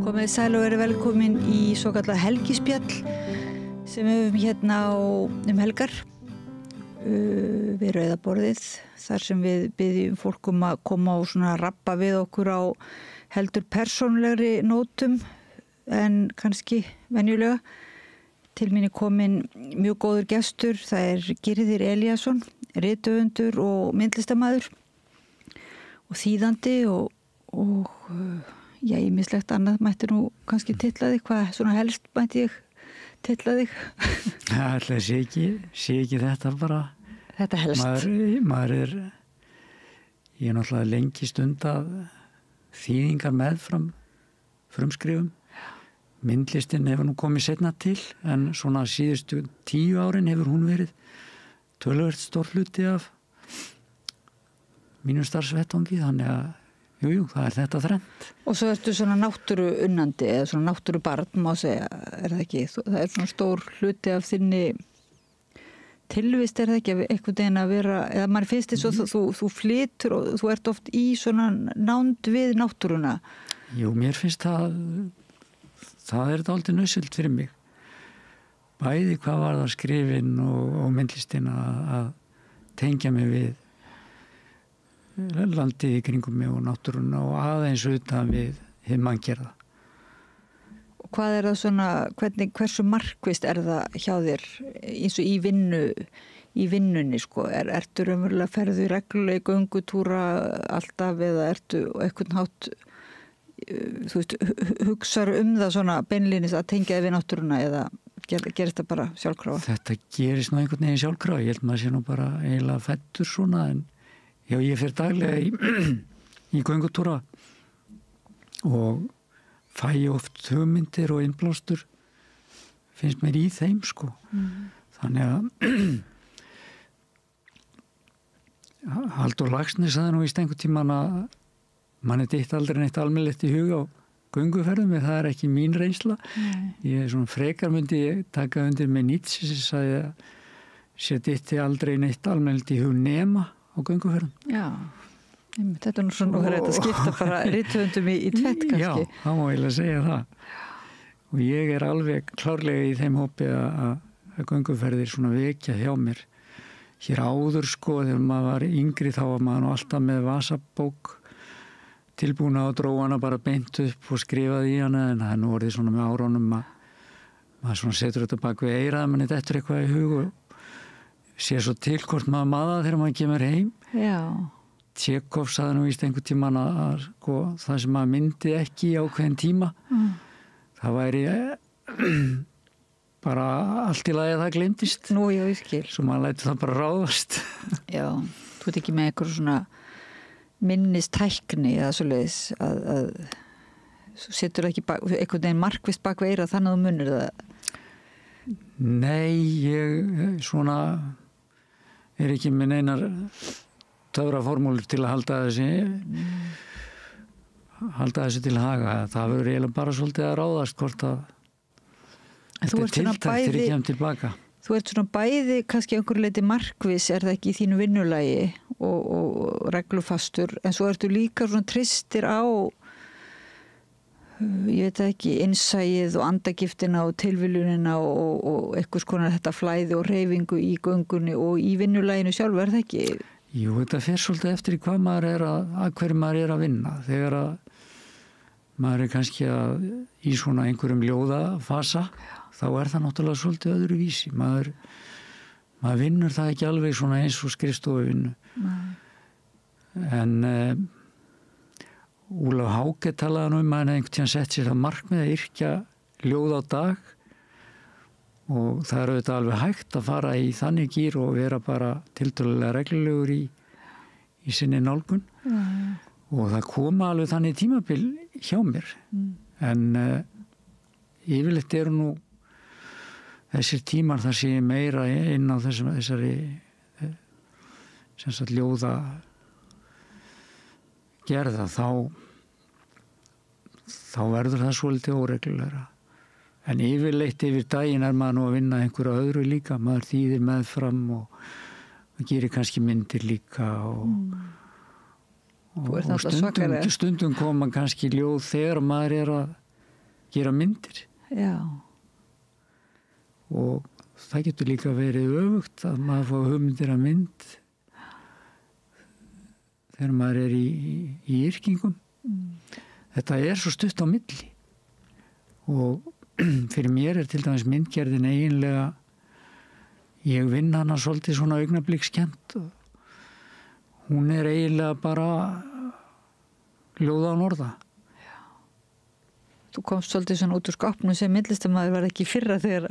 Komið sæl og verið velkomin í svokallað helgispjall sem við höfum hérna helgar við Rauðaborðið þar sem við biðjum fólk að koma og svona rappa við okkur á heldur persónulegri nótum en kannski venjulega. Til mín komin mjög góður gestur, það Gyrðir Elíasson, rithöfundur og myndlistarmaður og þýðandi og já, ýmislegt annað mætti nú kannski titla þig, hvað svona helst mætti ég titla þig? Það sé ekki þetta bara. Þetta helst. Maður ég náttúrulega lengi stund að þýðingar meðfram frumskrifum. Myndlistin hefur nú komið seinna til, en svona síðustu 10 árin hefur hún verið töluvert stór hluti af mínum starfsvettvangi, þannig að jú, það þetta þrennt. Og svo ertu svona náttúruunnandi eða svona náttúrubarn, má segja, það ekki? Það svona stór hluti af þinni tilvist, það ekki? Einhvern veginn að vera, eða mann finnst þess að þú flytur og þú ert oft í svona nánd við náttúruna. Jú, mér finnst það dálítið nauðsynlegt fyrir mig. Bæði hvað var það skrifin og myndlistin að tengja mig við landið í kringum mig og náttúruna og aðeins utan við hið manngerða. Og hvað það svona, hversu markvisst það hjá þér eins og í vinnunni sko? Ertu raunverulega ferðu reglulega í göngutúra alltaf eða ertu einhvern hátt þú veist, hugsar það svona beinlínis að tengja þig við náttúruna eða gerist það bara sjálfkrafa? Þetta gerist nú einhvern veginn sjálfkrafa, ég held maður sé nú bara eiginlega fæddur svona, en já, ég fer daglega í göngutúra og fæ oft hugmyndir og innblástur finnst mér í þeim sko. Þannig að Halldór Laxness sagði nú í einhvern tímann að manni dytt aldrei neitt almennilegt í huga á gönguferðum, en það ekki mín reynsla. Ég svona frekar myndi taka undir með Nietzsche sem sagði að sér dytti aldrei neitt almennilegt í hug nema á gönguferðum. Já, þetta nú svona og þetta skipta bara rithöfundum í tvett kannski. Já, það má eiginlega segja það. Og ég alveg klárlega í þeim hópi að gönguferðir svona vekja hjá mér. Hér áður sko, þegar maður var yngri þá var maður nú alltaf með vasabók tilbúna og dróð hana bara beint upp og skrifaði í hana, en það nú orðið svona með árunum maður svona setur þetta bak við eyrað, manni dettur eitthvað í hug og sér svo til hvort maður þegar maður kemur heim. Já. Tjekov sagði nú víst einhvern tímann að sko, það sem maður myndi ekki í ákveðin tíma það væri bara allt í lagi að það gleymdist. Nú, já, ég skil. Svo maður lætur það bara ráðast. Já, þú ert ekki með eitthvað svona minnistækni eða svoleiðis að setur það ekki einhvern veginn markvisst bak við eyrað þannig að þú munir það? Nei, ég svona ekki með neinar töfraformúlur til að halda þessu til haga. Það verður eiginlega bara svolítið að ráðast hvort að þetta tiltækt þegar ég kem til baka. Þú ert svona bæði kannski einhverju leyti markviss, það ekki í þínu vinnulagi og reglufastur, en svo ertu líka svona tristir á ég veit ekki, innsæið og andagiftina og tilviljunina og eitthvað konar þetta flæði og hreyfingu í göngunni og í vinnulaginu sjálf, það ekki? Jú, þetta fer svolítið eftir í hvað maður að hverju maður að vinna. Þegar að maður kannski í svona einhverjum ljóðafasa, þá það náttúrulega svolítið öðru vísi. Maður vinnur það ekki alveg svona eins og skrifstofuvinnu. En Ólaf Háke talaði um að einhvern tíðan sett sér það markmið að yrkja ljóð á dag og það auðvitað alveg hægt að fara í þannig gír og vera bara tiltölulega reglulegur í sinni nálgun og það koma alveg þannig tímabil hjá mér en yfirleitt nú þessir tímar þar sé ég meira inn á þessari sem sagt ljóða gerða þá verður það svolítið óreglulegra. En yfirleitt yfir daginn maður nú að vinna einhverju öðru líka, maður þýðir meðfram og gerir kannski myndir líka og stundum koma kannski ljóð þegar maður að gera myndir. Já. Og það getur líka verið öfugt að maður fá hugmyndir af mynd þegar maður í yrkingum. Þetta svo stutt á milli og fyrir mér til dæmis myndgerðin eiginlega, ég vinn hana svolítið svona augnablikskennt og hún eiginlega bara ljóða á norða. Þú komst svolítið svona út úr skápnum sem myndlistarmaður var ekki fyrra þegar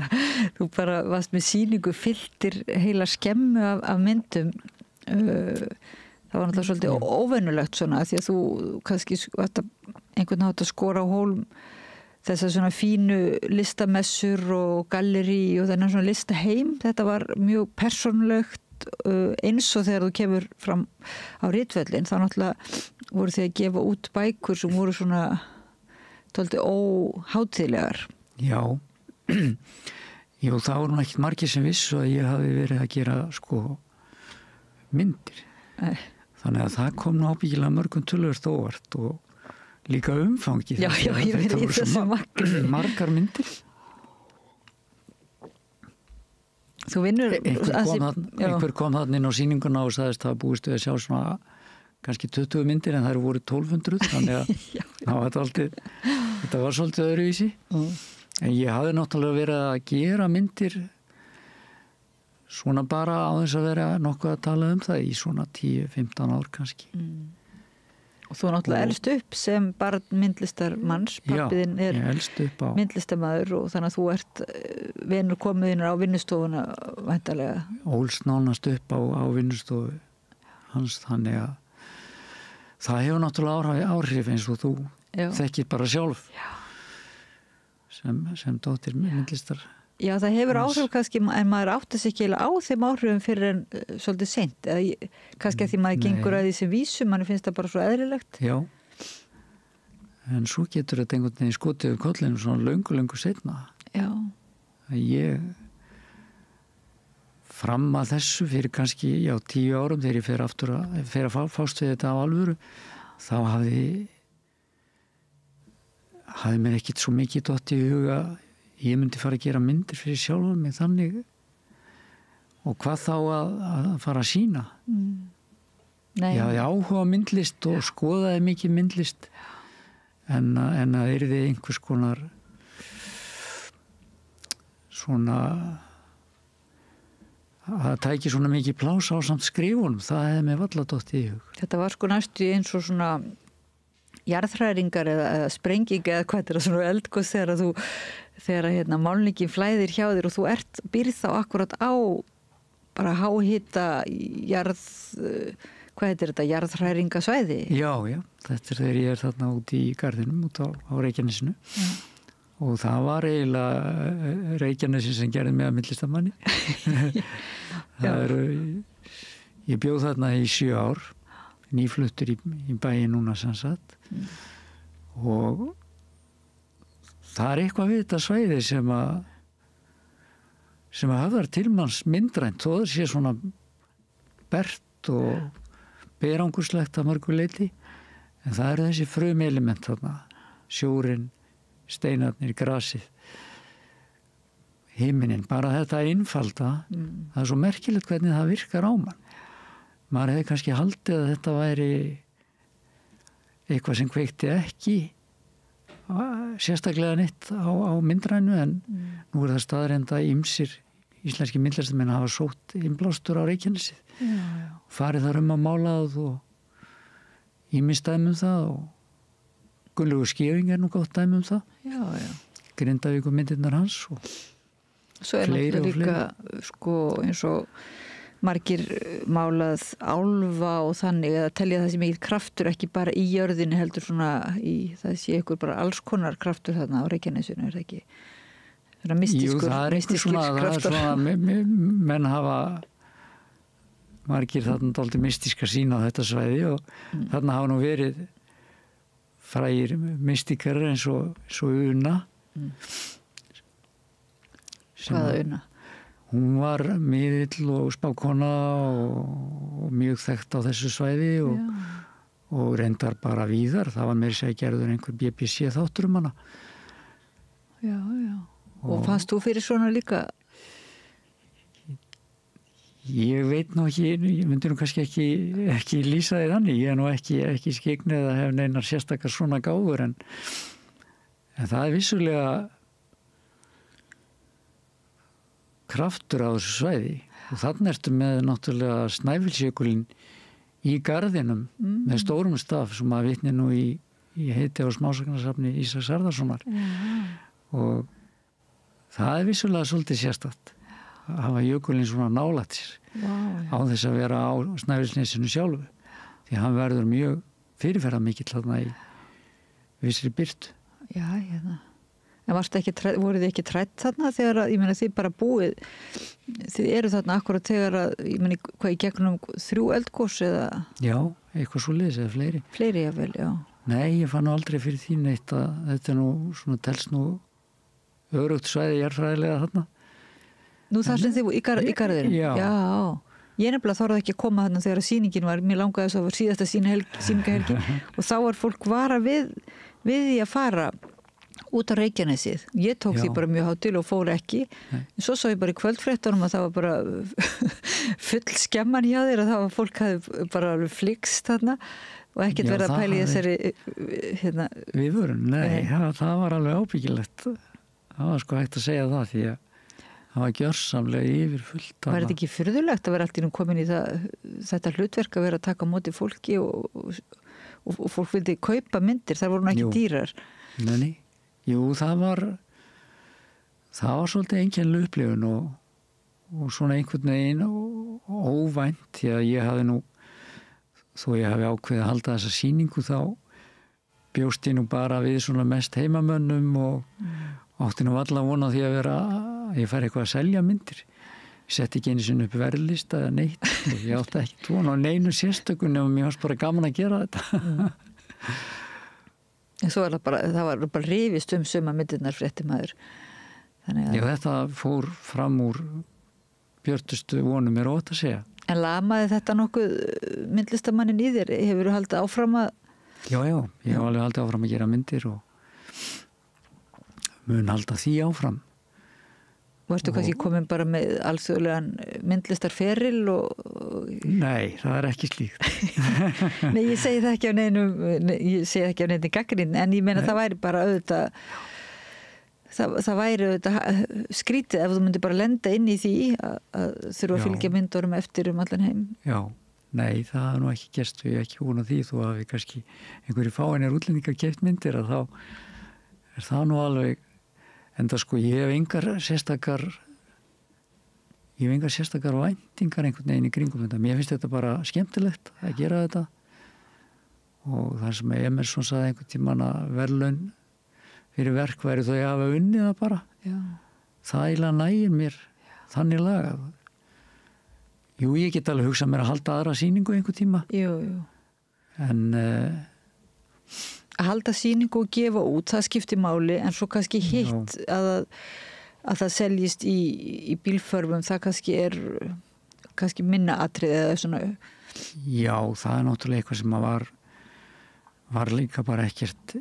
þú bara varst með sýningu, fylltir heila skemmu af myndum. Það var náttúrulega svolítið óvenjulegt svona því að þú kannski einhvern hátt að skora á hólm þessar svona fínu listamessur og gallerí og þennan svona listaheim. Þetta var mjög persónulegt eins og þegar þú kemur fram á ritvöllin þá náttúrulega voru þið að gefa út bækur sem voru svona tóltið óhátíðlegar. Já. Jú, það voru ekkert margir sem vissu að ég hafi verið að gera myndir. Þannig að það kom nú ábyggilega mörgum töluvert óvart og líka umfangi. Já, ég verið í þessu margar myndir. Þú vinnur... Einhver kom þarna inn á sýninguna og sagðist að búist við að sjá svona kannski 20 myndir en það voru 1200 þannig að þetta var svolítið öðruvísi. En ég hafði náttúrulega verið að gera myndir svona bara á þess að vera nokkuð að tala það í svona 10-15 ár kannski. Og þú náttúrulega elst upp sem barn myndlistarmanns, pappiðinn myndlistarmaður og þannig að þú vinur komiðinur á vinnustofuna væntanlega. Ólst nánast upp á vinnustofu hans, þannig að það hefur náttúrulega áhrif eins og þú þekkir bara sjálf sem dóttir myndlistar. Já, það hefur áhrif kannski en maður átti sig ekki á þeim áhrifum fyrir en svolítið seint eða kannski að því maður gengur að því sem vísum, manni finnst það bara svo eðlilegt. Já, en svo getur þetta einhvern veginn skotið um kollinu svona löngu seinna. Já. Ég fram að þessu fyrir kannski 10 árum þegar ég fer að fást við þetta á alvöru þá hafði mér ekkit svo mikið dottið í huga ég myndi fara að gera myndir fyrir sjálfan mig þannig og hvað þá að fara að sýna. Ég hafði áhuga á myndlist og skoðaði mikið myndlist en að yrði einhvers konar svona að tæki svona mikið plás á samt skrifunum, það hefði mig varla dottið í hug. Þetta var næstu eins og svona jarðhræringar eða sprenginga eða hvað þetta svona eldgos þegar málningin flæðir hjá þér og þú býrð þá akkurat á bara háhita jarðhræringasvæði. Já, þetta þegar ég þarna út í garðinum út á Reykjanesinu. Og það var eiginlega Reykjanesi sem gerði mig að myndlistarmanni. Ég bjóð þarna í 7 ár, nýfluttur í bæinn núna sem sagt. Og það eitthvað við þetta svæði sem að höfðar til manns myndrænt, þó það sé svona bert og berangurslegt að mörgu leyti. En það eru þessi frumelement þarna, sjórinn, steinarnir, grasið, himinin, bara þetta einfalda, það svo merkilegt hvernig það virkar á mann. Maður hefði kannski haldið að þetta væri eitthvað sem kveikti ekki sérstaklega neitt á myndrænu en nú það staðreynd að ýmsir íslenski myndlistamenn hafa sótt innblástur á Reykjanesið. Farið þar að mála það og ýmist dæmi það og Gunnlaugur Skeving nú gott dæmi það. Grindavík og myndirnar hans og svo náttúrulega líka eins og margir málað álfa og þannig að telja það sem ekki kraftur ekki bara í jörðinu heldur svona það sé ykkur bara alls konar kraftur þarna á Reykjanesinu, það ekki svona mystískur kraftur. Það er svona menn hafa margir þarna dálítið mystíska sín á þetta svæði og þarna hafa nú verið frægir mystíkar eins og Una. Hvaða Una? Hún var miðill og spákona og mjög þekkt á þessu svæði og reyndar bara víðar. Það var meira segja gerður einhver BBC þáttur hana. Já. Og fannst þú fyrir svona líka? Ég veit nú ekki, ég myndi nú kannski ekki lýsa því þannig. Ég nú ekki skyggn eða hef neinar sérstakar svona gáfur en það vissulega kraftur á þessu svæði og þannig ertu með náttúrulega Snæfellsjökulinn í garðinum með stórum staf sem að vitni nú í heiti á smásagnasafni Ísaks Harðarsonar og það vissulega svolítið sérstakt að hafa jökulinn svona nálægt sér á þess að vera á Snæfellsnesinu sjálfu því hann verður mjög fyrirferðarmikill þarna í vissri birtu. Já, En voruð þið ekki trætt þarna þegar að, ég meina þið bara búið, þið eru þarna akkurat þegar að, ég meina hvað í gegnum 3 eldgos eða? Já, eitthvað svo liðs eða fleiri. Fleiri jável, já. Nei, ég fann aldrei fyrir því neitt að þetta nú svona telst nú örugt svæði jarðfræðilega þarna. Nú það sem þið í garðinum? Já. Ég nefnilega þorði ekki að koma þarna þegar sýningin var, mér langaði þess að var síðasta sýningahelgi og þá var fólk vara við því að fara út á Reykjanesið. Ég tók því bara mjög hátil og fór ekki. En svo sá ég bara í kvöldfréttunum að það var bara full skemman hjá þér að það var fólk hafði bara flikst þarna og ekkert verið að pæla í þessari Viðvörun, nei, það var alveg ábyggilegt. Það var sko hægt að segja það því að það var gjörsamlega yfir fullt. Var þetta ekki furðulegt að vera allt í nú komin í þetta hlutverk að vera að taka á móti fólki og fólk vildi kaupa myndir, þar voru nú ekki dýrar. Nei. Jú, það var svolítið einkennileg upplifun og svona einhvern veginn óvænt því að ég hafi nú þó ég hafi ákveðið að halda þessa sýningu þá bjóst ég nú bara við svona mest heimamönnum og átti nú alla vona því að ég fær eitthvað að selja myndir. Ég setti ekki einu sinni upp verðlista eða neitt og ég átti ekki vona á neinu sérstökunni og mér varst bara gaman að gera þetta. En svo var það var bara rifist suma myndirnar fréttamaður. Já, þetta fór fram úr björtustu vonum mér ótt að segja. En lamaði þetta nokkuð myndlistamannin í þér? Hefur þú haldið áfram að? Já, ég hef alveg haldið áfram að gera myndir og mun halda því áfram. Varstu kannski komin bara með alþjóðlegan myndlistarferil Nei, það er ekki slíkt. Nei, ég segi það ekki af neinum gagnrýni, en ég meina það væri bara auðvitað það væri auðvitað skrítið ef þú myndir bara lenda inn í því að þurfa að fylgja myndurum eftir allan heim. Já, nei, það er nú ekki gerst við ekki hún á því þó að við kannski einhverju fáinir útlendingar keypt myndir að þá er það nú alveg enda sko ég hef engar sérstakar væntingar einhvern veginn í kringum þetta. Mér finnst þetta bara skemmtilegt að gera þetta og það sem Emerson sagði einhvern tímann að verðlaun fyrir verk væri þau að hafa unnið það bara. Já. Það eiginlega nægir mér þannig lagað. Jú, ég get alveg hugsað mér að halda aðra sýningu einhvern tíma. Jú. En að halda sýningu og gefa út, það skiptir máli en svo kannski hitt að það seljist í bílförfum, það kannski er kannski minna atrið eða svona. Já, það er náttúrulega eitthvað sem var líka bara ekkert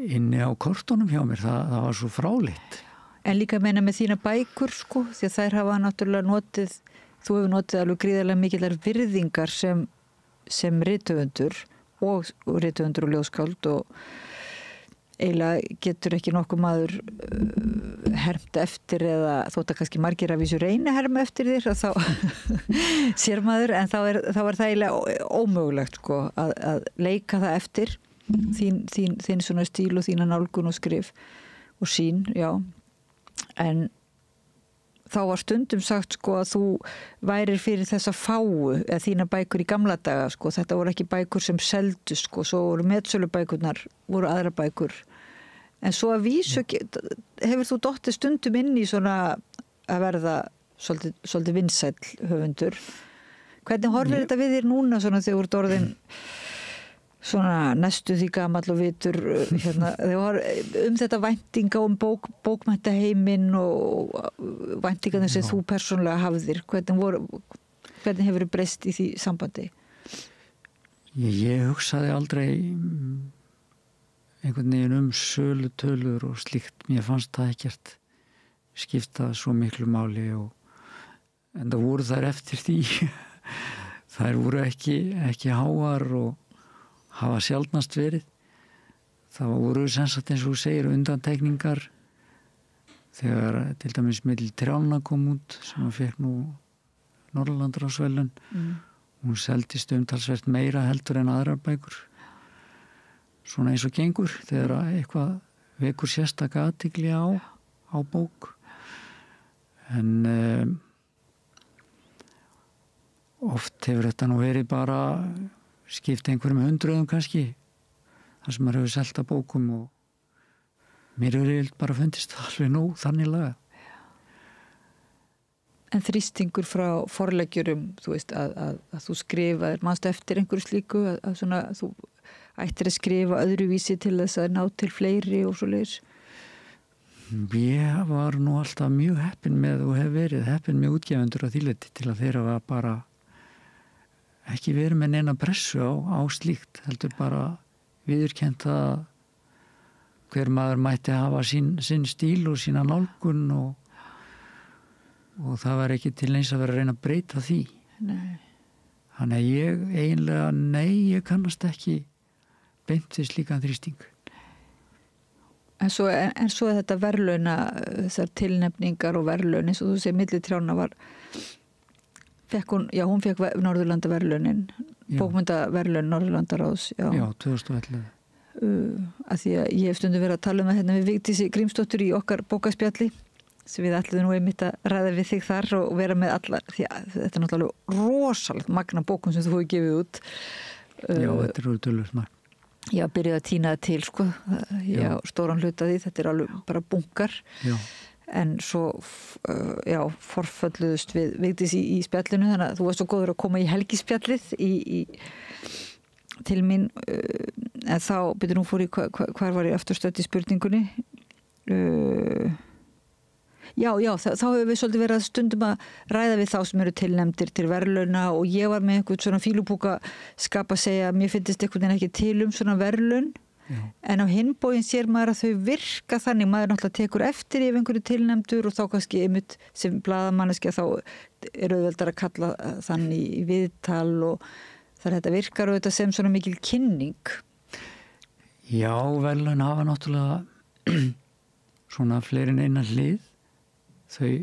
inni á kortunum hjá mér, það var svo fráleitt. En líka meina með þína bækur sko, því að þær hafa náttúrulega þú hefur notið alveg gríðarlega mikillar virðingar sem rithöfundur og rithöfundur og ljóðskáld og eiginlega getur ekki nokkuð maður hermt eftir eða þótt að kannski margir að vísu reyna herma eftir þér að þá sér maður en þá var það eiginlega ómögulegt sko að leika það eftir þín svona stíl og þína nálgun og skrif og sín, já en þá var stundum sagt sko að þú værir fyrir þessa fáu eða þína bækur í gamla daga sko, þetta voru ekki bækur sem seldu sko, svo voru metsölubækurnar, voru aðra bækur en svo að vísu hefur þú dottið stundum inn í svona að verða svolítið vinsæll höfundur. Hvernig horfir þetta við þér núna svona þegar þú ert orðin svona næstu því gamall og vitur þetta væntinga bókmenntaheiminn og væntingarnir sem þú persónulega hafðir, hvernig hefur þið breyst í því sambandi? Ég hugsaði aldrei einhvern veginn sölutölur og slíkt. Mér fannst það ekkert skipta svo miklu máli en það voru þær eftir því. Þær voru ekki háar og hafa sjaldnast verið. Það voru sem sagt eins og þú segir undantekningar þegar til dæmis Milli trjánna kom út sem að fékk nú Norðurlandaráðsverðlaun. Hún seldist umtalsvert meira heldur en aðrar bækur. Svona eins og gengur þegar eitthvað vekur sérstaka athygli á bók. En oft hefur þetta nú verið bara skipt einhverjum 100 kannski þar sem maður hefur selt að bókum og mér hefur bara fundist alveg nóg þannig laga. En þrýstingur frá forleggjurum, þú veist, að þú skrifaðir, manstu eftir einhverju slíku, að svona, þú ættir að skrifa öðruvísi til þess að ná til fleiri og svoleiðis? Ég var nú alltaf mjög heppinn með og hef verið heppinn með útgefundur á þýleiti til að þeirra var bara ekki verið með neina pressu á slíkt, heldur bara viðurkennt að hver maður mætti hafa sinn stíl og sína nálgun og það var ekki til eins að vera að reyna að breyta því. Nei. Þannig að ég eiginlega, ég kannast ekki beint við slíkan þrýsting. En svo er þetta verðlauna, þessar tilnefningar og verðlaun, eins og þú segir Milli trjánna hún fekk Norðurlandaverðlaunin, bókmenntaverðlaun Norðurlandaráðs. Já, 2011. Að því að ég hef stundum verið að tala um það við Vigdísi Grímsdóttur í okkar bókaspjalli sem við ætluðum nú einmitt að ræða við þig þar og vera með alla, því að þetta er náttúrulega rosalegt magna bókum sem þú hefur gefið út. Já, þetta eru tölvöld magna. Já, byrjaði að tína það til, sko. Já, stóran hluta því, þetta er alveg bara bunkar. Já. En svo, forfölluðust við Vigdísi í spjallinu, þannig að þú varst svo góður að koma í helgispjallið til mín, en þá, byrju nú fór ég, hvar var ég aftur stödd í spurningunni? Já, þá hefur við svolítið verið að stundum að ræða við þá sem eru tilnefndir til verðlauna og ég var með einhvern svona fílupúka skap að segja að mér finnst einhvern veginn ekki til svona verðlaun. Já. En á hinn bóginn sér maður að þau virka þannig, maður náttúrulega tekur eftir ef einhverju tilnefndur og þá kannski einmitt sem blaðamanneskja þá er auðveldar að kalla þannig í viðtal og þar þetta virkar og þetta sem svona mikil kynning. Já, verðlaun hafa náttúrulega svona fleiri en eina hlið. Þau,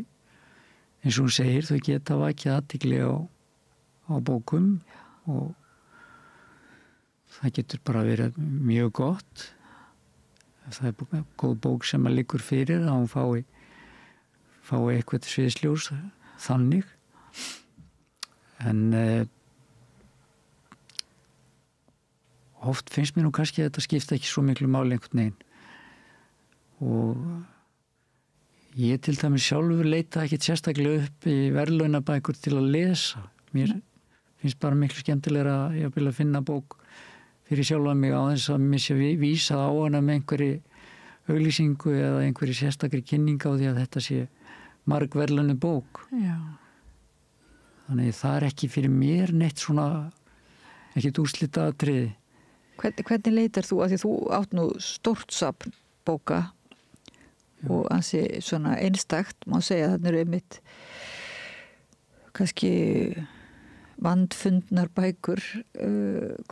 eins og hún segir, þau geta vakið athygli á bókum og það getur bara verið mjög gott. Ef það er góð bók sem að liggur fyrir að hún fái eitthvað sviðsljós þannig. En oft finnst mér nú kannski að þetta skipta ekki svo miklu máli einhvern veginn. Og ég til dæmis sjálfur leita ekkert sérstaklega upp í verðlaunabækur til að lesa. Mér finnst bara miklu skemmtilegra að finna bók fyrir sjálfa mig á þess að mér sé vísa á hana með einhverju auglýsingu eða einhverju sérstakri kynning á því að þetta sé margverðlaunu bók. Já. Þannig það er ekki fyrir mér neitt svona ekkert úrslitaatriði. Hvernig leitar þú að því þú átt nú stórt safn bóka? Já. Og ansi svona einstakt má segja að þarna eru einmitt kannski vandfundnar bækur.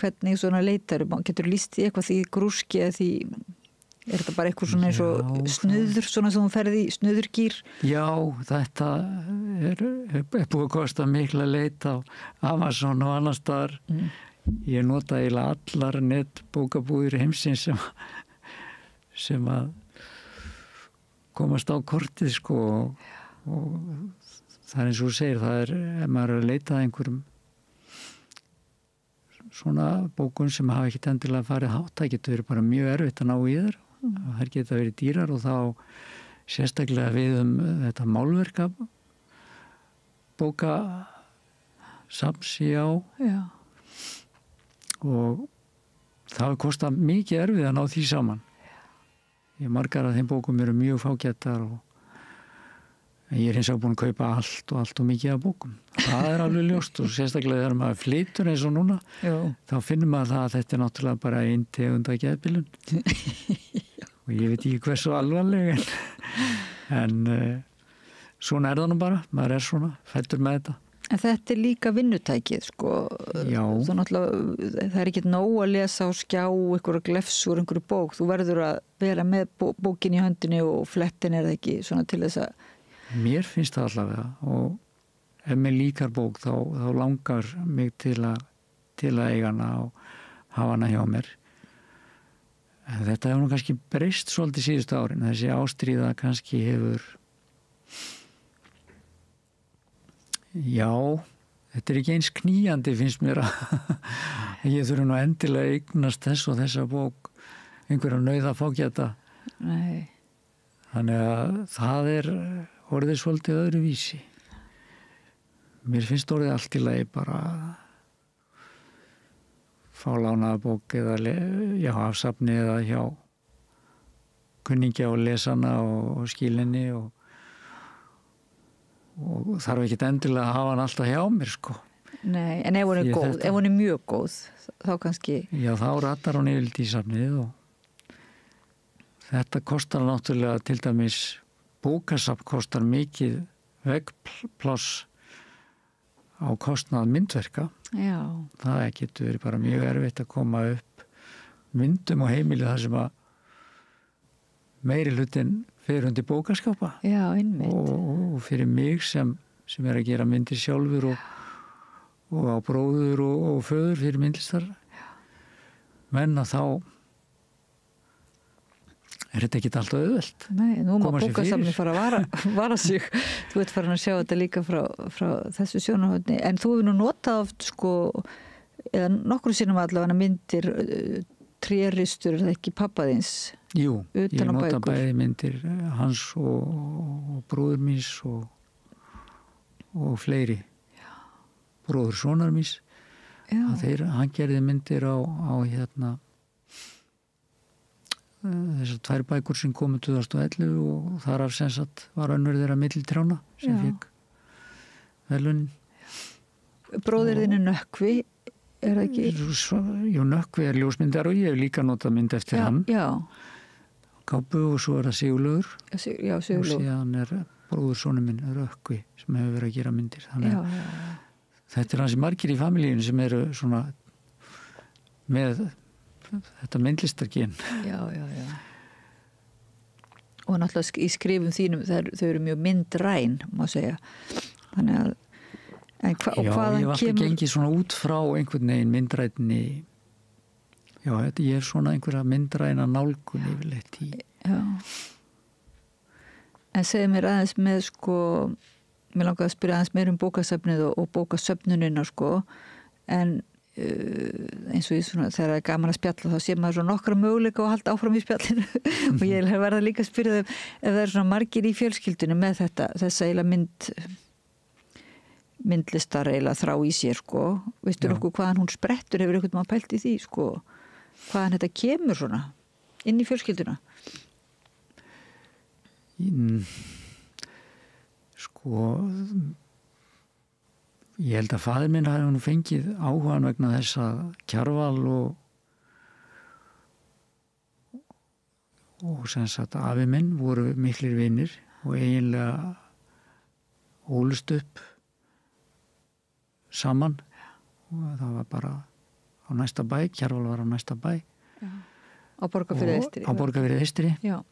Hvernig svona leitaru? Getur lýst því eitthvað því grúski eða því er þetta bara eitthvað svona eins og snuður svona sem þú ferði í snuðurgýr? Já, þetta er búið að kosta mikla leit á Amazon og annar staðar. Ég nota eiginlega allar netbókabúðir heimsins sem að komast á kortið, sko, og það er eins og þú segir, það er, ef maður er að leita að einhverjum svona bókun sem hafa ekkert endilega farið hátt, það getur verið bara mjög erfitt að ná í þær, þær geta verið dýrar og þá sérstaklega við þetta málverk bókasafns, já. Og það hefur kostað mikið erfið að ná því saman. Margar af þeim bókum eru mjög fágætar og ég hins vegar búin að kaupa allt og mikið af bókum. Það alveg ljóst og sérstaklega þegar maður flytur eins og núna, þá finnum maður það að þetta náttúrulega bara ein tegund af geðbilun. Og ég veit ekki hversu alvarleg en svona það nú bara, maður svona fæddur með þetta. En þetta líka vinnutækið, sko. Já. Það ekki nóg að lesa á skjá einhverja glefsur, einhverju bók. Þú verður að vera með bókin í höndinni og flettin það ekki svona til þess að... Mér finnst það allavega og ef mér líkar bók þá langar mig til að eiga hana og hafa hana hjá mér. En þetta hefur nú kannski breyst svolítið síðustu árin. Þessi ástríða kannski hefur... Já, þetta ekki eins knýjandi finnst mér að ég þurfi nú endilega eignast þess og þessa bók einhverja nauða fágæta. Nei. Þannig að það orðið svolítið öðruvísi. Mér finnst orðið allt í lagi bara fá lánaða bók eða af safni eða hjá kunningja og lesana og skilinni og þarf ekki endilega að hafa hann alltaf hjá mér, sko. Nei, en ef hún góð, ef hún mjög góð, þá kannski... Já, þá ratar hún yfirleitt í safnið og þetta kostar náttúrulega til dæmis bókasafn kostar mikið veggpláss á kostnað myndverka. Já. Það getur verið bara mjög erfitt að koma upp myndum á heimili þar sem að meiri hlutin fer undir bókaskápa. Já, einmitt. Og fyrir mig sem að gera myndir sjálfur og á bróður og föður fyrir myndlistar menn að þá þetta ekki alltaf auðvelt. Nei, nú má bókasafni fara að vara sig. Þú ert farin að sjá þetta líka frá þessu sjónarhorni. En þú hefur nú notað oft, sko, eða nokkru sinnum allavega myndir tréristur, er það ekki pappa þíns? Jú, ég nota bæði myndir hans og bróður míns og fleiri. Bróður sonar míns. Hann gerði myndir á þessar 2 bækur sem komu 2011 og þar af sem sagt var önnur þeirra Milltrjána sem fékk verðlaunin. Bróðir þinn Nökkvi, er það ekki? Jú, Nökkvi ljósmyndar og ég hef líka notað mynd eftir hann. Já. Kápu og svo það Sigurlaugur. Já, Sigurlaugur. Og síðan bróður sonur minn Rökkvi sem hefur verið að gera myndir. Þannig þetta hansi margir í familíinu sem eru svona með þetta myndlistargen. Já. Og náttúrulega í skrifum þínum þau eru mjög myndræn, má segja. Þannig að ég hef alltaf gengið svona út frá einhvern veginn myndrænni. Já, ég svona einhverja myndræna nálgun yfirleitt í. Já. En segðu mér aðeins með, sko, mér langaði að spyrja aðeins meir bókasöfnið og bókasöfnunina, sko, en eins og svona, þegar það gaman að spjalla þá sé maður svona nokkra möguleika og halda áfram í spjallinu og ég verða líka að spyrja þau ef það svona margir í fjölskyldunni með þessa eiginlega myndlistar eiginlega þrá í sér, sko. Veistu nokkuð hvaðan hún sprettur, hefur einhvern maður pælt í því, sko, hvaðan þetta kemur svona inn í fjölskylduna? Sko ég held að faðir minn hafi nú fengið áhugan vegna þess að Kjarval og sem sagt afi minn voru miklir vinir og eiginlega ólust upp saman og það var bara á næsta bæ, Kjarval var á næsta bæ. Já. Á Borgarfirði Eystri. Á Borgarfirði Eystri. Já.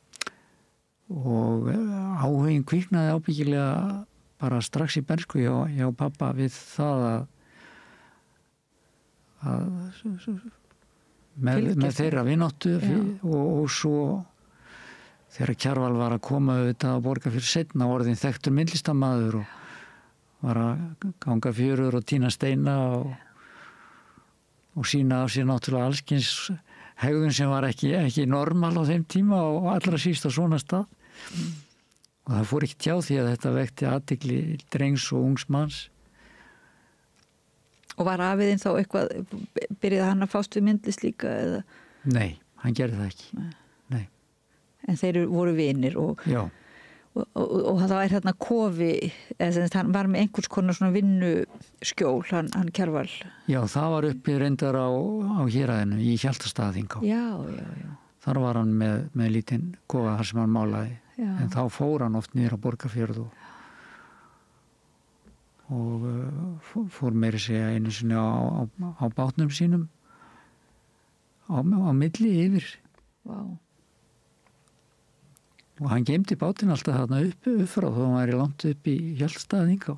Og áhugin kviknaði ábyggilega bara strax í bernsku hjá pappa við það að með þeirra vináttu og svo þegar Kjarval var að koma auðvitað að Borgarfirði seinna orðin þekktur myndlistarmaður og var að ganga fjörur og tína steina og sína af sér náttúrulega allskins hegðun sem var ekki normal á þeim tíma og allra síst á svona stað. Og það fór ekki hjá því að þetta vekti athygli drengs og ungs manns. Og var afiðinn þá eitthvað, byrjaði hann að fást við myndlist líka eða? Nei, hann gerði það ekki. Nei. En þeir voru vinir og það var hérna kofi, eða hann var með einhvers konar svona vinnuskjól, hann Kjarval. Já, það var uppi reyndar á héraðinu í Hjaltastaðaþingá. Já. Þar var hann með lítinn kofa þar sem hann málaði. Já. En þá fór hann oft niður á Borgarfjörð og fór meira segja einu sinni á bátnum sínum á milli yfir. Vá. Og hann geymdi bátinn alltaf þarna upp frá þó hann væri langt upp í Hjaltastaðaþingá.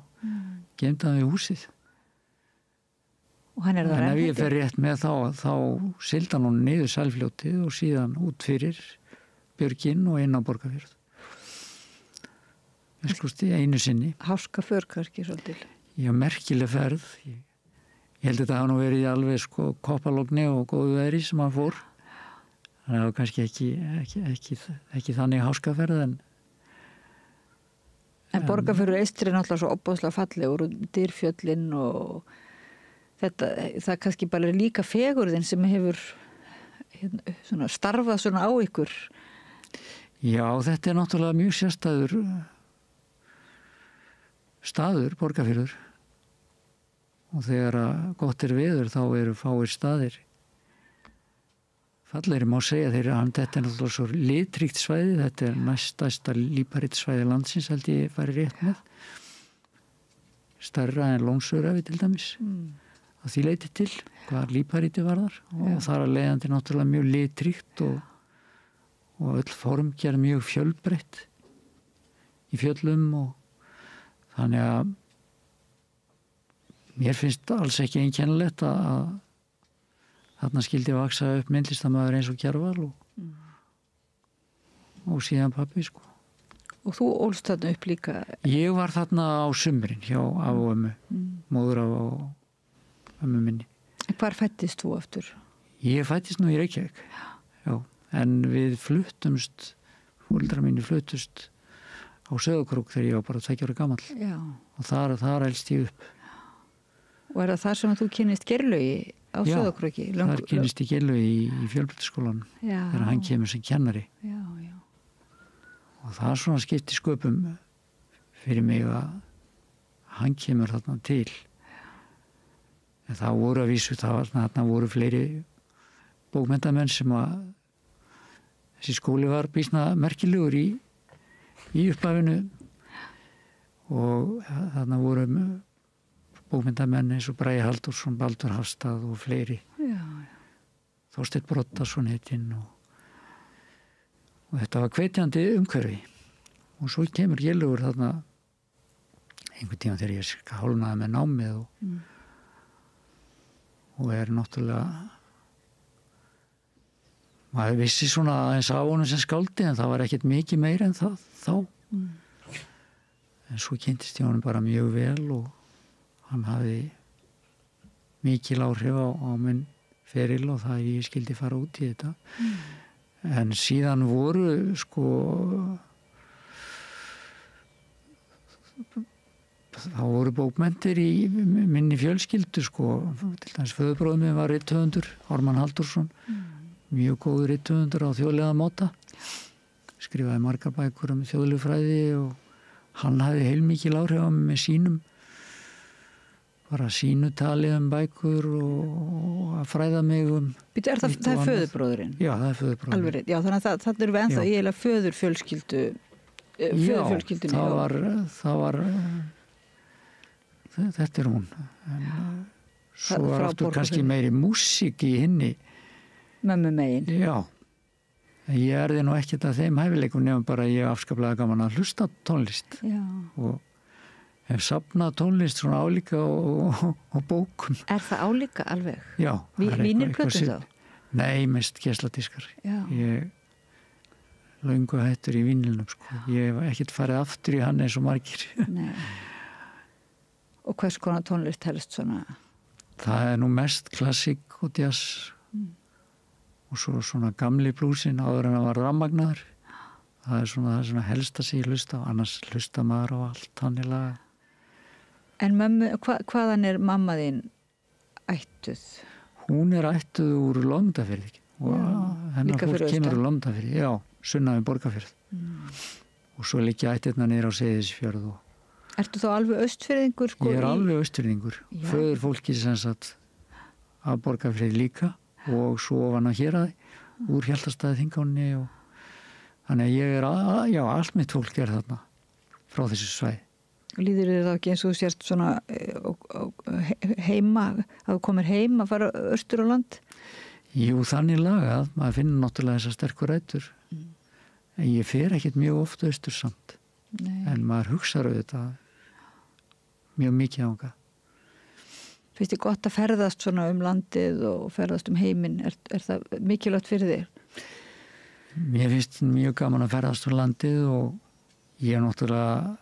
Geymdi hann við húsið. Og hann er það en ef ég fer rétt með þá sildi hann niður Sælfljótið og síðan út fyrir Björginn og inn á Borgarfjörð. Ég skusti einu sinni. Háska för kannski svolítið. Já, merkileg ferð. Ég held að það hafa nú verið alveg koppalogni og góðu veðri sem hann fór. Þannig að það var kannski ekki þannig háskaferð en Borgarfjörður eystri er náttúrulega svo opbóðslega fallegur og Dyrfjöllin og þetta, það kannski bara er líka fegurðin sem hefur svona, starfað svona á ykkur. Já, þetta er náttúrulega mjög sérstæður staður, Borgarfjörður. Og þegar gott er veður þá eru fáir staðir. Fallegri má segja þetta er náttúrulega svo litríkt svæði, þetta er næststærsta líparítssvæði landsins held ég færi rétt með. Stærra en Lónsöræfi til dæmis. Að því leiti til hvað líparíti varðar og þar að leiðandi náttúrulega mjög litríkt og öll form gerð mjög fjölbreytt í fjöllum og þannig að mér finnst alls ekki einkennilegt að þarna skildi vaksa upp myndlistarmaður eins og Kjarval og síðan pabbi sko. Og þú ólst þarna upp líka? Ég var þarna á sumrin hjá af og ömmu, móður af og ömmu minni. Hvar fættist þú aftur? Ég fættist nú í Reykjavík. Já. En við fluttumst, foreldrar mínu fluttust á Sauðárkrók þegar ég var bara 2 ára gamall. Já. Og þar elst ég upp. Og er það þar sem þú kynnist Geirlaugi á Sauðárkróki? Já, þar kynnist ég Geirlaugi í Fjölbrautaskólanum þegar hann kemur sem kennari. Já. Og það svona skipti sköpum fyrir mig að hann kemur þarna til. En það voru að vísu, þarna voru fleiri bókmenntamenn sem að þessi skóli var býsna merkilegur í upphafinu og þarna voru bókmenntamenn eins og Bragi Halldórsson, Baldur Hafstað og fleiri. Já. Þorsteinn Broddason heitinn og þetta var hvetjandi umhverfi. Og svo kemur Geirlaugur þarna einhvern tíma þegar ég hálfnaði með námið og er náttúrulega maður vissi svona aðeins á honum sem skáldi en það var ekkert mikið meira en það þá. En svo kynntist ég honum bara mjög vel og hann hafði mikil áhrif á minn feril og það ég skildi fara út í þetta. En síðan voru þá voru bókmenntir í minni fjölskyldu til dæmis föðurbróðir minn var rithöfundur, Ármann Halldórsson, mjög góður rithöfundur á þjóðlega máta, skrifaði margar bækur þjóðlegufræði og hann hafði heilmikil áhrif á mig með sínum bara sínutali bækur og að fræða mig Býtu, það er föðurbróðurinn? Já, það er föðurbróðurinn. Alveg rétt, já, þannig að það eru við ennþá eiginlega föðurfjölskyldunni. Já, það var þetta er hún. En svo var aftur kannski meiri músík í hinni. Mömmu megin. Já. Ég erði nú ekkert að þeim hæfileikum nefnum bara ég afskaplega gaman að hlusta tónlist. Já. Og hef safnað tónlist svona álíka og bókum. Er það álíka alveg? Já. Vínilplötur þá? Nei, mest geisladiskar. Já. Ég löngu hættur í vínilnum Ég hef ekkert farið aftur í hann eins og margir. Nei. Og hvers konar tónlist helst svona? Það er nú mest klassík og jazz og svo svona gamli blúsin áður en það var rammagnaður. það er svona helsta sem ég hlusta á, annars hlusta maður á allt þannig laga. En mömmu, hvaðan er mamma þín ættuð? Hún er ættuð úr Londafirði og hennar fólk kemur úr Londafirði, já, sunnan við Borgarfjörð. Og svo liggja ættirna niður á Seyðisfjörð. Ertu þá alveg austfirðingur? Sko, ég er alveg austfirðingur. Föður fólki sem sagt af Borgarfirði líka og svo ofan á Héraði úr Hjaltastaði Þingánni og þannig að ég er, já, allt mitt fólk er þarna frá þessu svæði. Líður þér þá ekki eins og þú sérst svona heima, að þú komir heim að fara austur á land? Jú, þannig lagað, maður finnir náttúrulega þessar sterkur rætur. En ég fer ekkert mjög ofta austur samt. Nei. En maður hugsar auðvitað mjög mikið ánga. Finnst þér gott að ferðast svona landið og ferðast heiminn? Er það mikilvægt fyrir þig? Mér finnst mjög gaman að ferðast landið og ég er náttúrulega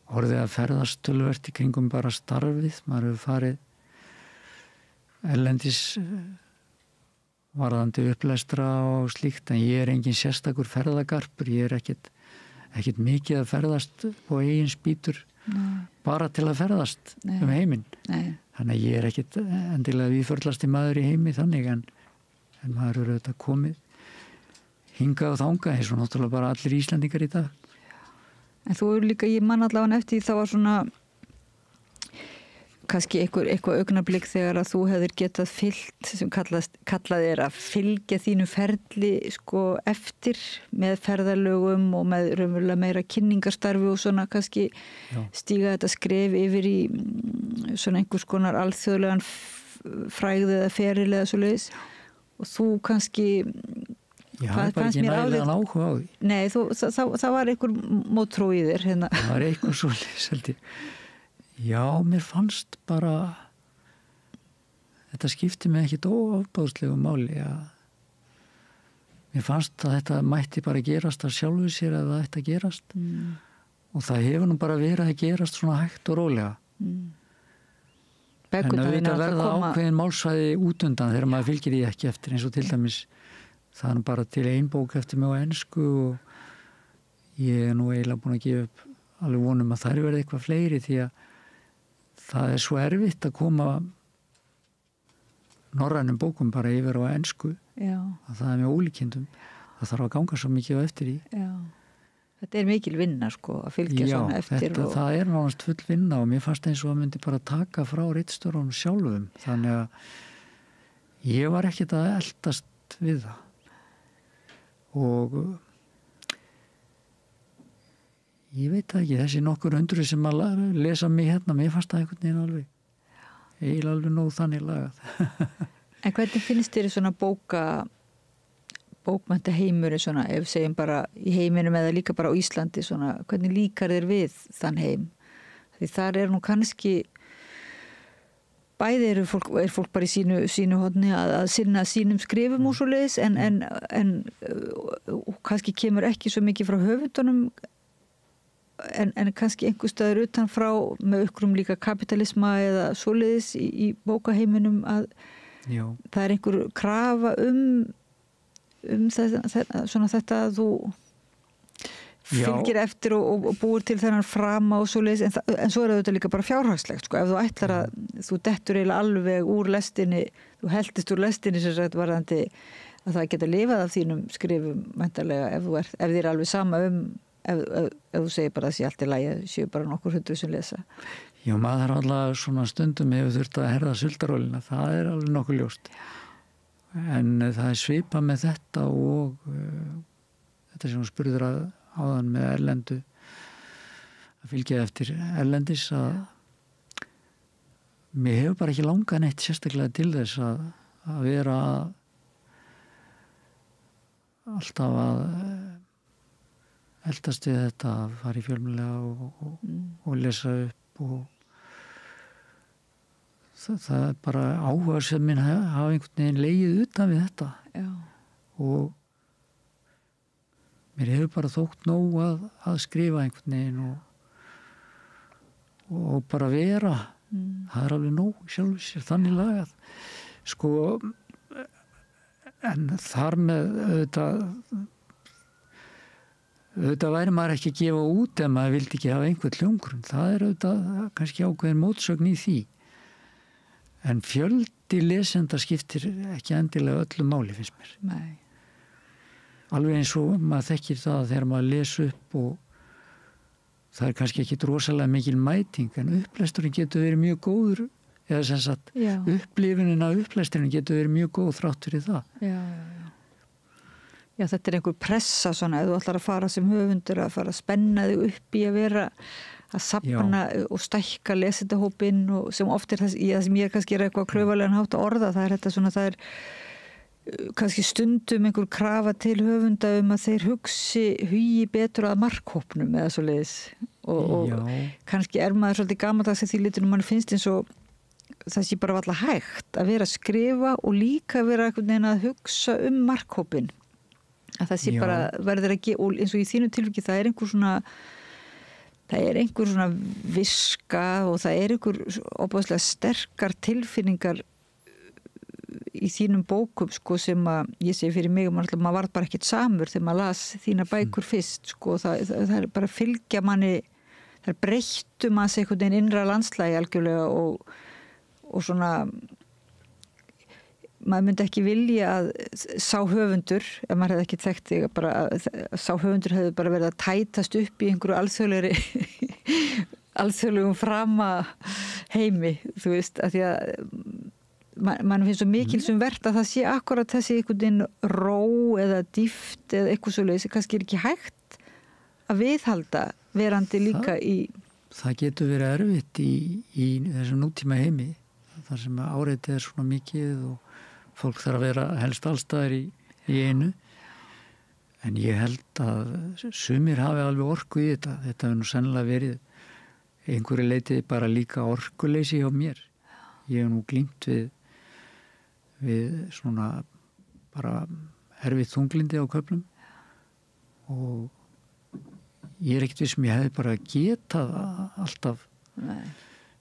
orðið að ferðast töluvert í kringum bara starfið. Maður hefur farið erlendis varðandi upplestra og slíkt, en ég er engin sérstakur ferðagarpur, ég er ekkert mikið að ferðast á eigin spýtur. Nei. Bara til að ferðast heiminn. Nei. Þannig að ég er ekkert endilega víðförlasti maður í heimi þannig, en maður eru auðvitað komið hingað og þangað eins og náttúrulega bara allir Íslendingar í dag. En þú eru líka, ég man allavega eftir þá var svona kannski eitthvað augnablik þegar að þú hefðir getað fylgt, sem kallað er að fylgja þínu ferli sko eftir með ferðalögum og með raunverulega meira kynningarstarfi og svona kannski stíga þetta skref yfir í svona einhvers konar alþjóðlegan frægð eða feril eða svoleiðis og þú kannski ég hafði bara ekki nægilegan áhuga á því. Nei, það var einhver móttrú í þér hérna. Það var eitthvað svoleiðis held ég. Já, mér fannst bara þetta skipti mig ekkit óafbáðslegu máli að mér fannst að þetta mætti bara gerast af sjálfu sér að það ætti að gerast og það hefur nú bara verið að gerast svona hægt og rólega en auðvitað verða ákveðin málsvæði útundan þegar maður fylgir því ekki eftir eins og til dæmis það er bara til ein bók eftir mig á ensku og ég er nú eiginlega búin að gefa upp alveg vonum að þær verði eitthvað fleiri því að það er svo erfitt að koma norrænum bókum bara yfir á ensku að það er með ólíkindum það þarf að ganga svo mikið á eftir í. Já. Þetta er mikil vinna sko að fylgja svona eftir. Já, það er nánast full vinna og mér fannst eins og að myndi bara taka frá ritstjórunum sjálfum þannig að ég var ekkert að eldast við það og ég veit það ekki, þessi nokkur hundru sem að lesa mig hérna, mér fannst það einhvern veginn eiginlega alveg nóg þannig lagað. En hvernig finnst þér svona bókmennta heimur svona, ef segjum bara í heiminum eða líka bara á Íslandi svona, hvernig líkar þér við þann heim? Því þar er nú kannski bæði er fólk bara í sínu hodni að sinna sínum skrifum og svo leiðis en kannski kemur ekki svo mikið frá höfundunum en kannski einhver staður utan frá með ökkrum líka kapitalisma eða svoleiðis í bókaheiminum að það er einhver krafa þetta að þú fylgir eftir og búir til þennan frama og svoleiðis en svo er þetta líka bara fjárhagslegt sko, ef þú ætlar að þú dettur eiginlega alveg úr lestinni þú heldist úr lestinni sem sagt varðandi að það geta lifað af þínum skrifum mæntanlega ef þér alveg sama ef þú segir bara að það sé allt í lagi séu bara nokkur hundru sem lesa. Já, maður alltaf svona stundum hefur þurft að herða suldarólina, það er alveg nokkuð ljóst en það er svipað með þetta og þetta sem hún spurður áðan með erlendu að fylgja eftir erlendis að mér hefur bara ekki langað neitt sérstaklega til þess að vera alltaf að eldast við þetta að fara í fjölmiðla og lesa upp og það er bara áhuga sem minn hafa einhvern veginn legið utan við þetta og mér hefur bara þótt nóg að skrifa einhvern veginn og bara vera það er alveg nóg sjálf sér þannig lagað sko en þar með auðvitað auðvitað væri maður ekki að gefa út ef maður vildi ekki hafa einhvern hljómgrunn. Það auðvitað kannski ákveðin mótsögn í því. En fjöldi lesenda skiptir ekki endilega öllu máli, finnst mér. Nei. Alveg eins og maður þekkir það þegar maður les upp og það er kannski ekki rosalega mikil mæting, en upplesturinn getur verið mjög góður, eða sem sagt upplifunin af upplesturinn getur verið mjög góð þrátt fyrir það. Já, þetta er einhver pressa svona, ef þú ætlar að fara sem höfundur að fara að spenna þig upp í að vera að safna og stækka lesendahópinn, og sem oft er það sem ég kannski er eitthvað klaufalega hátt að orða, það er þetta svona, það er kannski stundum einhver krafa til höfunda að þeir hugi betur að markhópnum eða svo leiðis og kannski er maður svolítið gamaldags að því litunum mann finnst eins og það sé bara varla hægt að vera að skrifa og líka vera einhvern veginn að hugsa markhópin, að það sé bara verður að og eins og í þínu tilviki það er einhver svona viska og það er einhver óbúðslega sterkar tilfinningar í þínum bókum sko, sem að ég segi fyrir mig maður var bara ekkert samur þegar maður las þína bækur fyrst sko, það er bara að fylgja manni, það er breyttu maður sig einhvern veginn innra landslægi algjörlega og svona maður myndi ekki vilja að sá höfundur, ef maður hefði ekki þekkt þig bara að sá höfundur hefði bara verið að tætast upp í einhverju alþjóðlegum frama heimi, þú veist, að því að mann finnst svo mikil sem verðt að það sé akkurat þessi einhvern veginn ró eða dýft eða eitthvað svoleiðis sem kannski er ekki hægt að viðhalda verandi líka Það getur verið erfitt í þessum nútíma heimi þar sem áreitið er svona mikið og fólk þarf að vera helst allstaðar í einu, en ég held að sumir hafi alveg orku í þetta hefur nú sennilega verið einhverju leitið bara líka orkuleysi hjá mér. Ég hef nú glímt við svona bara erfið þunglindi á köflum og ég er ekkert vissum ég hefði bara getað alltaf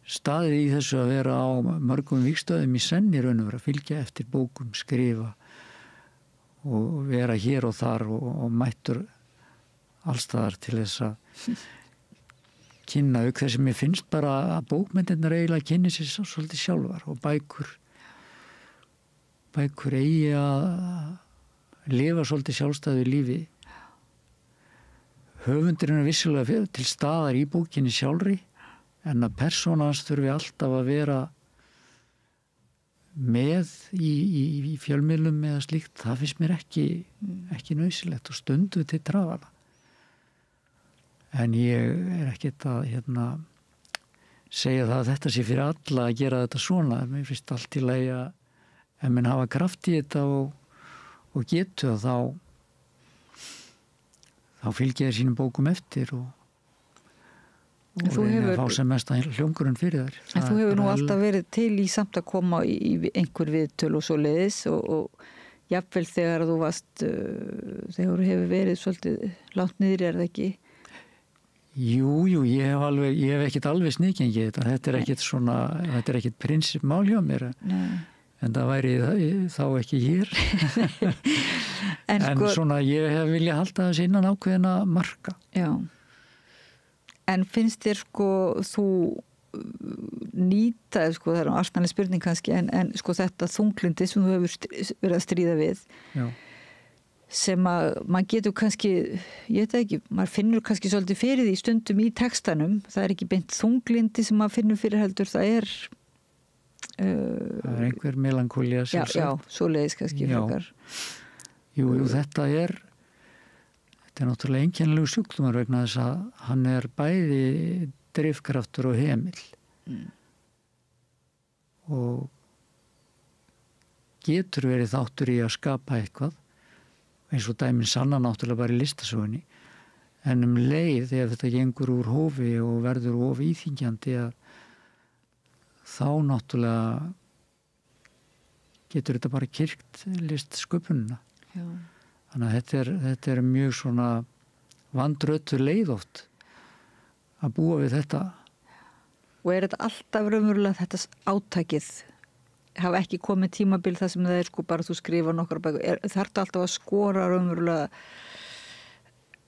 staðið í þessu að vera á mörgum vígstöðum í senn í raun og vera að fylgja eftir bókum, skrifa og vera hér og þar og mættur allstaðar til þess að kynna auk þess að mér finnst bara að bókmyndirnar eiginlega kynni sér svolítið sjálfar og bækur eigi að lifa svolítið sjálfstæðu lífi. Höfundurinn er vissulega til staðar í bókinni sjálfri, en að persónans þurfi alltaf að vera með í fjölmiðlum eða slíkt, það finnst mér ekki nauðsynlegt og stundu til trafala. En ég er ekkert að segja það að þetta sé fyrir alla að gera þetta svona. Mér finnst allt í lagi að ef menn hafa kraft í þetta og getu þá fylgja þér sínum bókum eftir og reyna að fá sem mest hljómgrunn fyrir þær. En þú hefur nú alltaf verið til í samt að koma í einhver viðtöl og svo leiðis og jafnvel þegar þú varst þegar þú hefur verið svolítið langt niður, er það ekki? Jú, ég hef ekkert alveg sniðgengið þetta. Þetta er ekkert prinsipmál hjá mér. Nei. En það væri þá ekki hér. en svona ég hef viljað halda þessi innan ákveðina marka. Já. En finnst þér þú nýta, það er aðstæðanleg spurning kannski, en þetta þunglindi sem þú hefur verið að stríða við, sem að maður getur kannski, ég veit ekki, maður finnur kannski svolítið fyrir því stundum í textanum, það er ekki beint þunglindi sem maður finnur fyrir heldur, það er einhver melankólía já, svoleiðis kannski frekar. Jú, þetta er náttúrulega einkennilegu sjúkdómar vegna þess að hann er bæði drifkraftur og hemill og getur verið þáttur í að skapa eitthvað eins og dæmin sanna náttúrulega bara í listasögunni, en leið þegar þetta gengur úr hófi og verður of íþyngjandi að þá náttúrulega getur þetta bara kyrkt listsköpunina. Já. Þannig að þetta er mjög svona vandrötu leið oft að búa við þetta. Og er þetta alltaf raunverulega þetta átakið? Hafa ekki komið tímabil þar sem það er bara þú skrifa nokkra bækur? Þarf þetta alltaf að skora raunverulega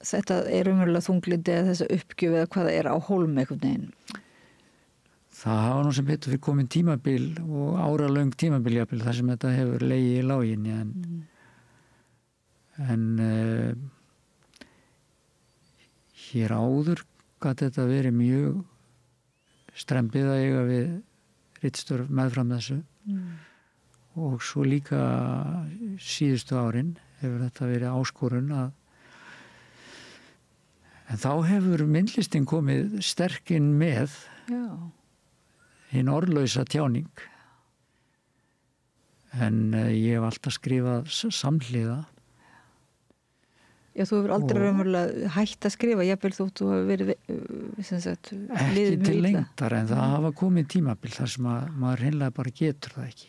þetta umverulega þunglindi eða þessa uppgjöf eða hvað það á hólmi einhvern veginn? Það hafa nú sem betur fyrir komin tímabil og áralöng tímabil jafnvel þar sem þetta hefur legið í láginni en hér áður gat þetta verið mjög strembið að eiga við ritstörf meðfram þessu og svo líka síðustu árin hefur þetta verið áskorun en þá hefur myndlistin komið sterkinn með hinn orðlausa tjáning en ég hef alltaf skrifað samhliða. Já, þú hefur aldrei raunverulega hætt að skrifa, jafnvel þótt þú hefur verið ekki til lengdar en það hafa komið tímabil þar sem maður hreinlega bara getur það ekki.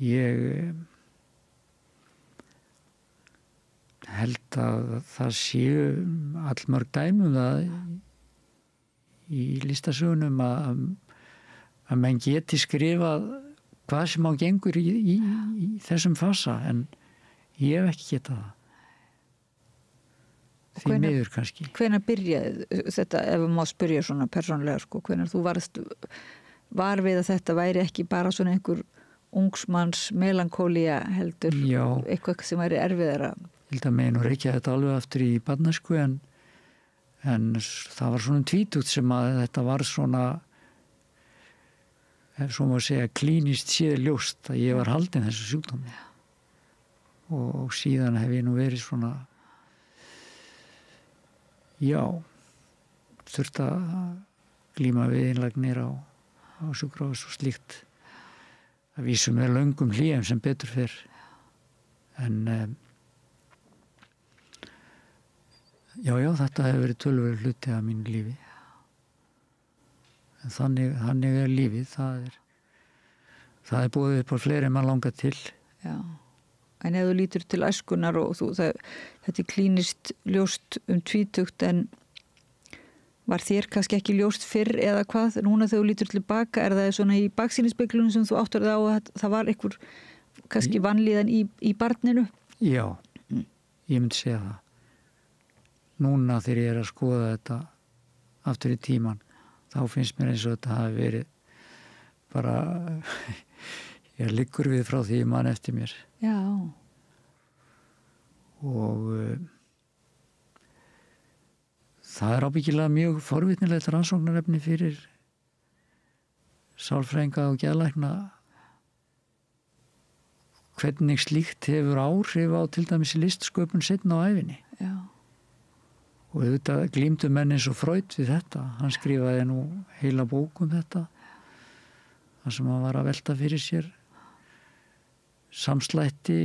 Ég held að það séu allmörg dæmum það í listasögunum að menn geti skrifað hvað sem á gengur í þessum fasa en ég hef ekki getað það. Því miður kannski. Hvenær byrjaði þetta, ef má spyrja svona persónulega, hvenær þú var við að þetta væri ekki bara svona einhver ungsmanns melankólía heldur, eitthvað sem væri erfiðara? Ég held að megin og reykja þetta alveg aftur í barnæsku en það var svona tvítugt sem að þetta var svona ef svo má segja klínist séð ljóst að ég var haldinn þessu sjúkdómi og síðan hef ég nú verið svona þurft að glíma við innlagnir á sjúkrahús og slíkt að vísu með löngum hlýjum sem betur fyrr en þetta hefur verið töluverður hluti af mínu lífi en þannig lífið það er búið upp á fleiri en maður langar til. Já, en ef þú lítur til æskunar og þetta klínist ljóst tvítugt en var þér kannski ekki ljóst fyrr eða hvað, núna þegar þú lítur tilbaka er það svona í baksýnispeglunum sem þú áttur það á að það var einhver kannski vanlíðan í barninu? Já, ég myndi segja það. Núna þegar ég að skoða þetta aftur í tíman þá finnst mér eins og þetta hafi verið bara ég liggur við frá því mann eftir mér. Já. Og það er ábyggilega mjög forvitnilegt rannsóknarefni fyrir sálfræðinga og geðlækna hvernig slíkt hefur áhrif á til dæmis listsköpun seinna á ævinni. Já. Og auðvitað glímdu menn eins og Freud við þetta. Hann skrifaði nú heila bók þetta. Þar sem hann var að velta fyrir sér samslætti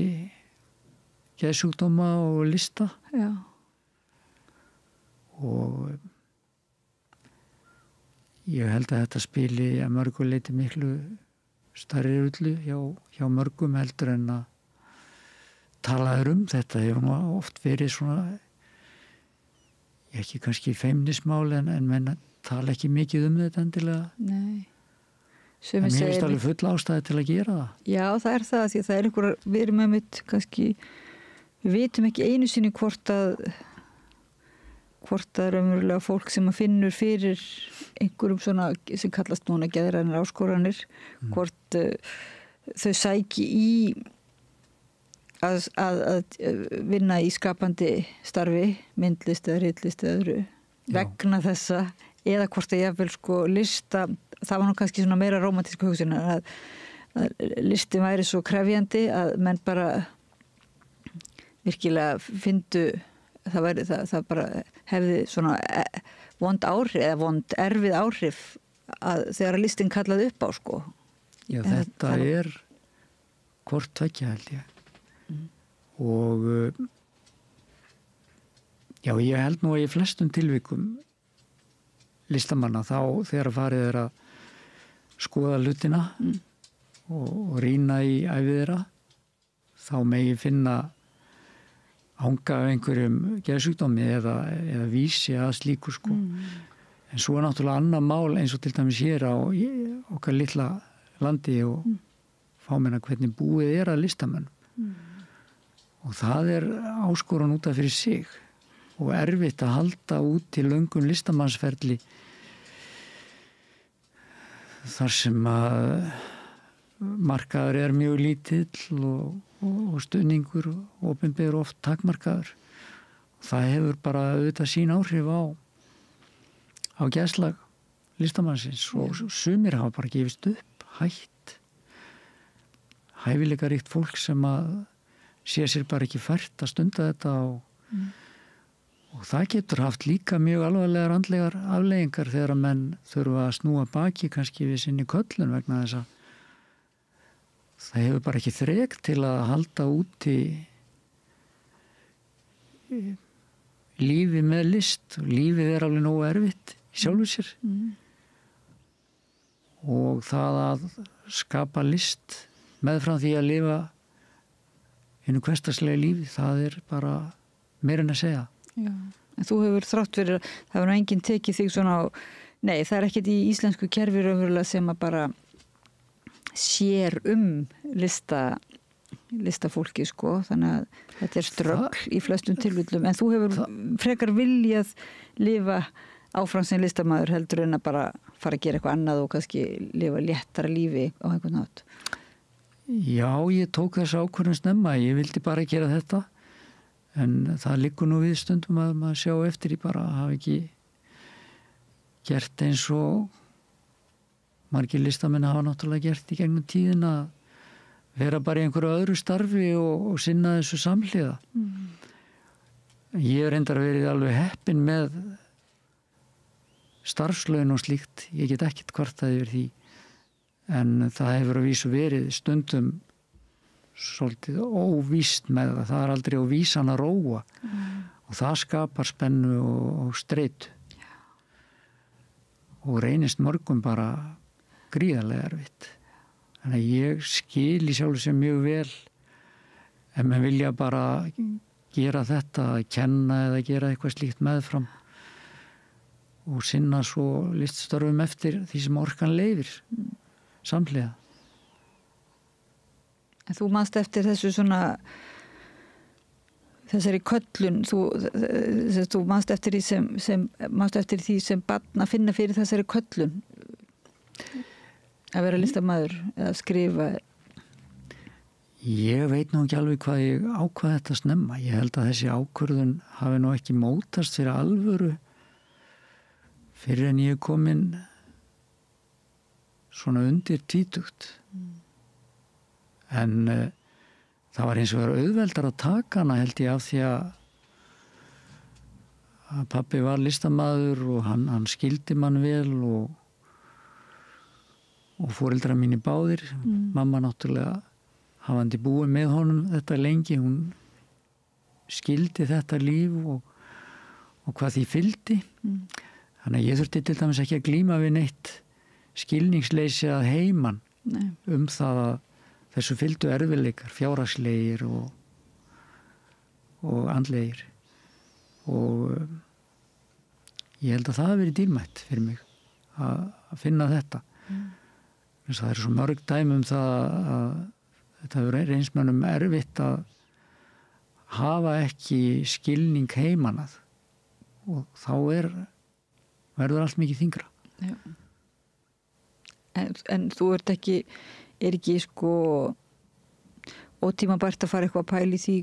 geðsjúkdóma og lista. Já. Og ég held að þetta spili að mörgu leyti miklu stærri rullu hjá mörgum heldur en að talaður þetta. Hefur nú oft verið svona ekki kannski feimnismál en menn tala ekki mikið þetta endilega. Nei. En mér finnst alveg full ástæði til að gera það. Já, það er það, því það er við erum einmitt kannski, við vitum ekki einu sinni hvort að raunverulega fólk sem að finnur fyrir einhverjum svona sem kallast núna geðrænar áskoranir, hvort þau sæki í að vinna í skapandi starfi, myndlist eða ritlist eða öðru, vegna þessa, eða hvort að jafnvel lista, það var nú kannski svona meira rómantísku hugsun að listin væri svo krefjandi að menn bara virkilega fyndu það bara hefði svona vond áhrif eða vond erfið áhrif að þegar listin kallaði upp á Já, þetta er hvort tveggja held ég. Og ég held nú að í flestum tilvikum listamanna þá þegar farið er að skoða hlutina og rýna í ævi þeirra þá megi finna anga af einhverjum geðsjúkdómi eða vísi að slíku En svo er náttúrulega annað mál eins og til dæmis hér á okkar litla landi og fámenna hvernig búið að listamenn. og það áskorun út af fyrir sig og erfitt að halda út í löngum listamannsferli þar sem að markaður mjög lítill og stuðningur og opinber oft takmarkaður. Það hefur bara auðvitað sín áhrif á geðslag listamannsins og sumir hafa bara gefist upp, hætt. Hæfileikaríkt fólk sem að sé sér bara ekki fært að stunda þetta og það getur haft líka mjög alvarlegar andlegar afleiðingar þegar að menn þurfa að snúa baki kannski við sinni köllun vegna þess að það hefur bara ekki þrek til að halda úti lífi með list og lífið alveg nógu erfitt í sjálfu sér og það að skapa list meðfram því að lifa hinu hversdagslega lífi, það bara meira en að segja. Já, en þú hefur þrátt fyrir að það hefur enginn tekið þig svona á, nei, það ekkert í íslensku kerfi raunverulega sem að bara sér listafólki sko, þannig að þetta ströggl í flestum tilvillum, en þú hefur frekar viljað lifa áfram sem listamaður heldur en að bara fara að gera eitthvað annað og kannski lifa léttara lífi á einhvern nátt. Já, ég tók þessa ákvörðun snemma, ég vildi bara gera þetta en það liggur nú við stundum að maður sjá eftir í bara að hafa ekki gert eins og margir listamenn hafa náttúrulega gert í gegnum tíðin að vera bara í einhverju öðru starfi og sinna þessu samhliða. Ég reyndar að verið alveg heppinn með starfslaun og slíkt, ég get ekkert kvartað yfir því en það hefur að vísu verið stundum svolítið óvíst með það aldrei á vísan að róa og það skapar spennu og streitu og reynist mörgum bara gríðarlega erfitt. Þannig að ég skil í sjálfu sér mjög vel ef menn vilja bara gera þetta, að kenna eða gera eitthvað slíkt meðfram og sinna svo liststörfum eftir því sem orkan leyfir samhliða. En þú manst eftir þessu svona þessari köllun þú manst eftir því sem barn að finna fyrir þessari köllun að vera listamaður eða skrifa. Ég veit nú ekki alveg hvað ég ákvað þetta snemma. Ég held að þessi ákvörðun hafi nú ekki mótast fyrir alvöru fyrir en ég komin svona undir tvítugt. En það var eins og verið auðveldar að taka hana held ég af því að pabbi var listamaður og hann skildi mann vel og foreldrar mínir báðir. Mamma náttúrulega hafandi búið með honum þetta lengi, hún skildi þetta líf og hvað því fylgdi. Þannig að ég þurfti til dæmis ekki að glíma við neitt skilningsleysi að heiman það að þessu fylgdu erfiðleikar, fjárhagslegir og andlegir og ég held að það hafi verið dýrmætt fyrir mig að finna þetta. Það er svo mörg dæmi það að þetta hefur reynsmönnum erfitt að hafa ekki skilning heimanað og þá verður allt mikið þyngra. Já. En þú ekki sko ótímabært að fara eitthvað að pæla í því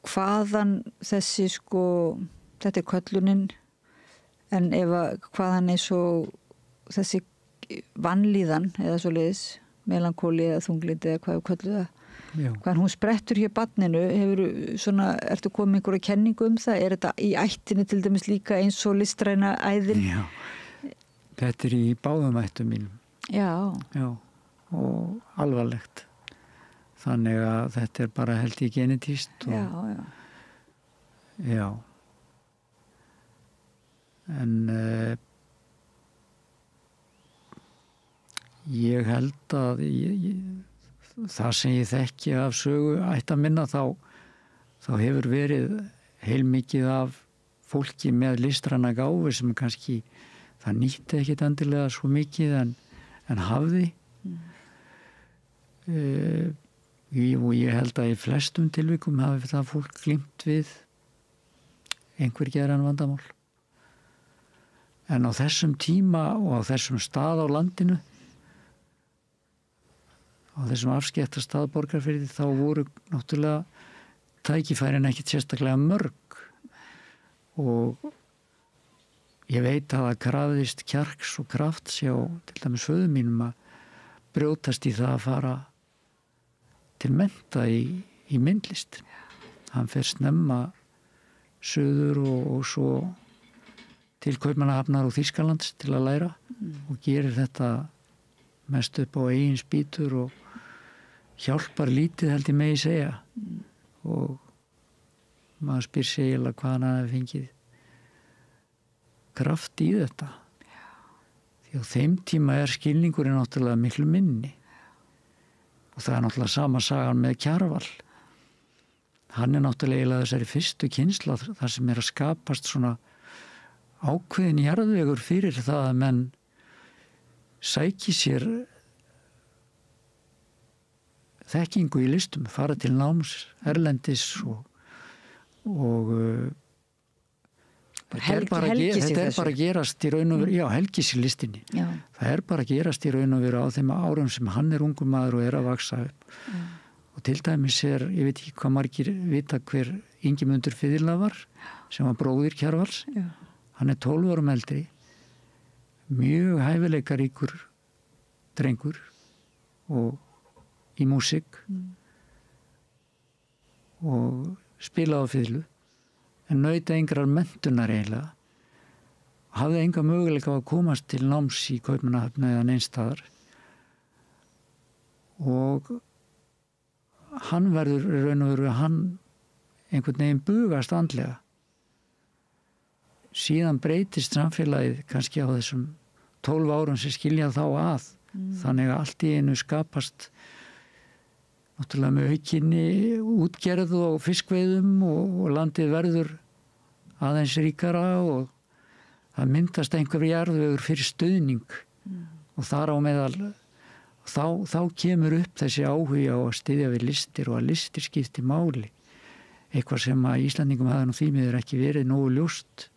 hvaðan þessi sko þetta köllunin en hvaðan svo þessi vanlíðan eða svoleiðis melankóli eða þunglindi eða hvað við kölluð það. Hvaðan hún sprettur hér barninu, ertu komið einhverja kenningu það? Er þetta í ættinni til dæmis líka eins og listræna æðin? Já, þetta í báðum ættum mínum. Já, og alvarlegt. Þannig að þetta bara held ég genetíst. Já. En ég held að það sem ég þekki af sögu ætta minna þá hefur verið heilmikið af fólki með listræna gáfu sem kannski það nýtti ekkit endilega svo mikið en hafði. og ég held að í flestum tilvikum hafi það fólk glímt við einhver geðræn vandamál. En á þessum tíma og á þessum stað á landinu, á þessum afskekta stað Borgarfirði, þá voru náttúrulega tækifærin ekkert sérstaklega mörg og ég veit að það krafðist kjarks og krafts hjá til dæmis föður mínum að brjótast í það að fara til mennta í myndlist. Hann fer snemma suður og svo til Kaupmannahafnar og Þýskalands til að læra og gerir þetta mest upp á eigin spýtur og hjálpar lítið held ég megi segja og maður spyr sig eiginlega hvað hann hafi fengið kraft í þetta. Því á þeim tíma skilningurinn náttúrulega miklu minni og það náttúrulega sama sagan með Kjarval. Hann náttúrulega eiginlega þessari fyrstu kynslóð þar sem að skapast svona ákveðin jarðvegur fyrir það að menn sæki sér þekkingu í listum, fara til náms erlendis og þetta er bara að gerast í raun og veru, já, helgis í listinni. Já. Það er bara að gerast í raun og veru á þeim árum sem hann er ungur maður og er að vaksa upp. Já. Og til dæmis ég veit ekki hvað margir vita hver Ingimundur Fiðla var, sem var bróðir Kjarvals. Já. Hann er 12 árum eldri, mjög hæfileikaríkur drengur og í músík og spilaði á fiðlu en naut engrar menntunar eiginlega. Hafði enga möguleika á að komast til náms í Kaupmannahöfn eða neins staðar og hann verður raun og veru hann einhvern veginn bugast andlega. Síðan breytist samfélagið kannski á þessum 12 árum sem skilja þá að. Þannig að allt í einu skapast náttúrulega með aukinni útgerð og fiskveiðum og landið verður aðeins ríkara og það myndast einhver jarðvegur fyrir stuðning og þar á meðal þá kemur upp þessi áhugi á að styðja við listir og að listir skipti máli. Eitthvað sem að Íslandingum hafði nú því miður ekki verið nógu ljóst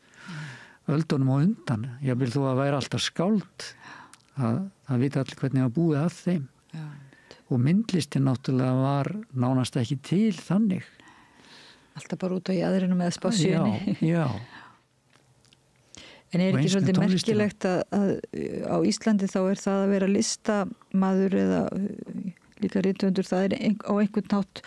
öldunum á undan. Ég vil þó að væri alltaf skáld að vita allir hvernig að búið að þeim. Já. Og myndlistin náttúrulega var nánast ekki til þannig. Alltaf bara út á jaðrinum eða spásjunni. Já. En er ekki svolítið merkilegt að á Íslandi þá er það að vera listamaður eða líka rithöfundur, það er á einhvern nátt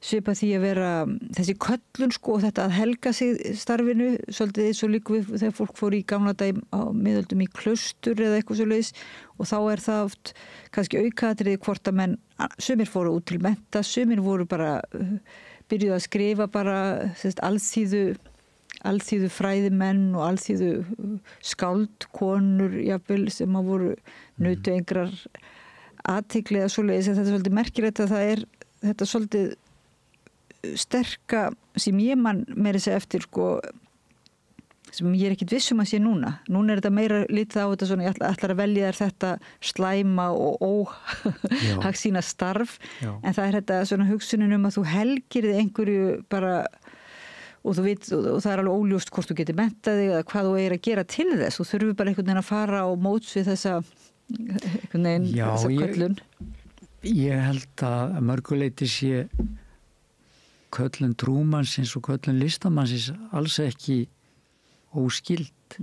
svipað því að vera þessi köllun og þetta að helga sig starfinu svolítið eins og líka við þegar fólk fór í gamla dag á miðöldum í klaustur eða eitthvað svoleiðis og þá er það oft kannski aukaatriði hvort að menn sumir fóru út til mennta, sumir voru bara byrjuðu að skrifa bara alþýðu fræðimenn og alþýðu skáldkonur jafnvel sem að voru nutu engrar athygli eða svoleiðis. Þetta er svolítið merkilegt að það er þetta svolítið sterka sem ég man meira segja eftir sem ég er ekkit vissum að sé núna er þetta meira lítið á þetta svona ég ætlar að velja þér þetta slæma og óhagsýna starf. Já. En það er þetta svona hugsunin að þú helgir þig einhverju bara og þú veit og það er alveg óljóst hvort þú getur mentað þig eða hvað þú að gera til þess og þurfi bara einhvern veginn að fara á móts við þessa einhvern veginn þessa köllun. Ég held að mörguleyti sé köllun trúmannsins og köllun listamannsins alls ekki óskild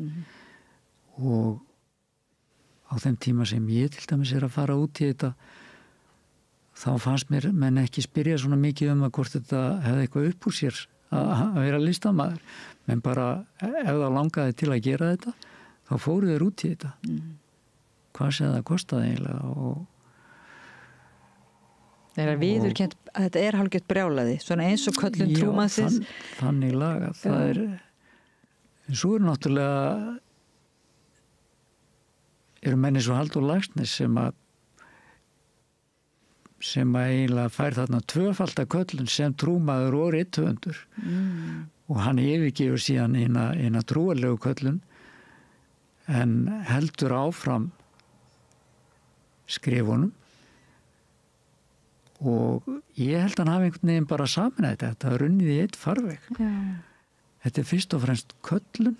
og á þeim tíma sem ég til dæmis er að fara út í þetta þá fannst mér menn ekki spyrja svona mikið að hvort þetta hefði eitthvað upp úr sér að vera listamaður menn bara ef það langaði til að gera þetta þá fóru þeir út í þetta hvað sem það kostaði eiginlega og Það er viðurkennt að þetta er hálfgett brjálaði, svona eins og köllun trúmannsins. Þannig lagað. Það er, en svo er náttúrulega, eru menni svo Halldór Laxness sem að eiginlega fær þarna tvöfalda köllun sem trúmaður og rithöfundur. Og hann yfirgefur síðan eina trúarlegu köllun en heldur áfram skrifunum. Og ég held að hann hafi einhvern veginn bara saminætt þetta að runnið í eitt farveg. Já. Þetta fyrst og fremst köllun.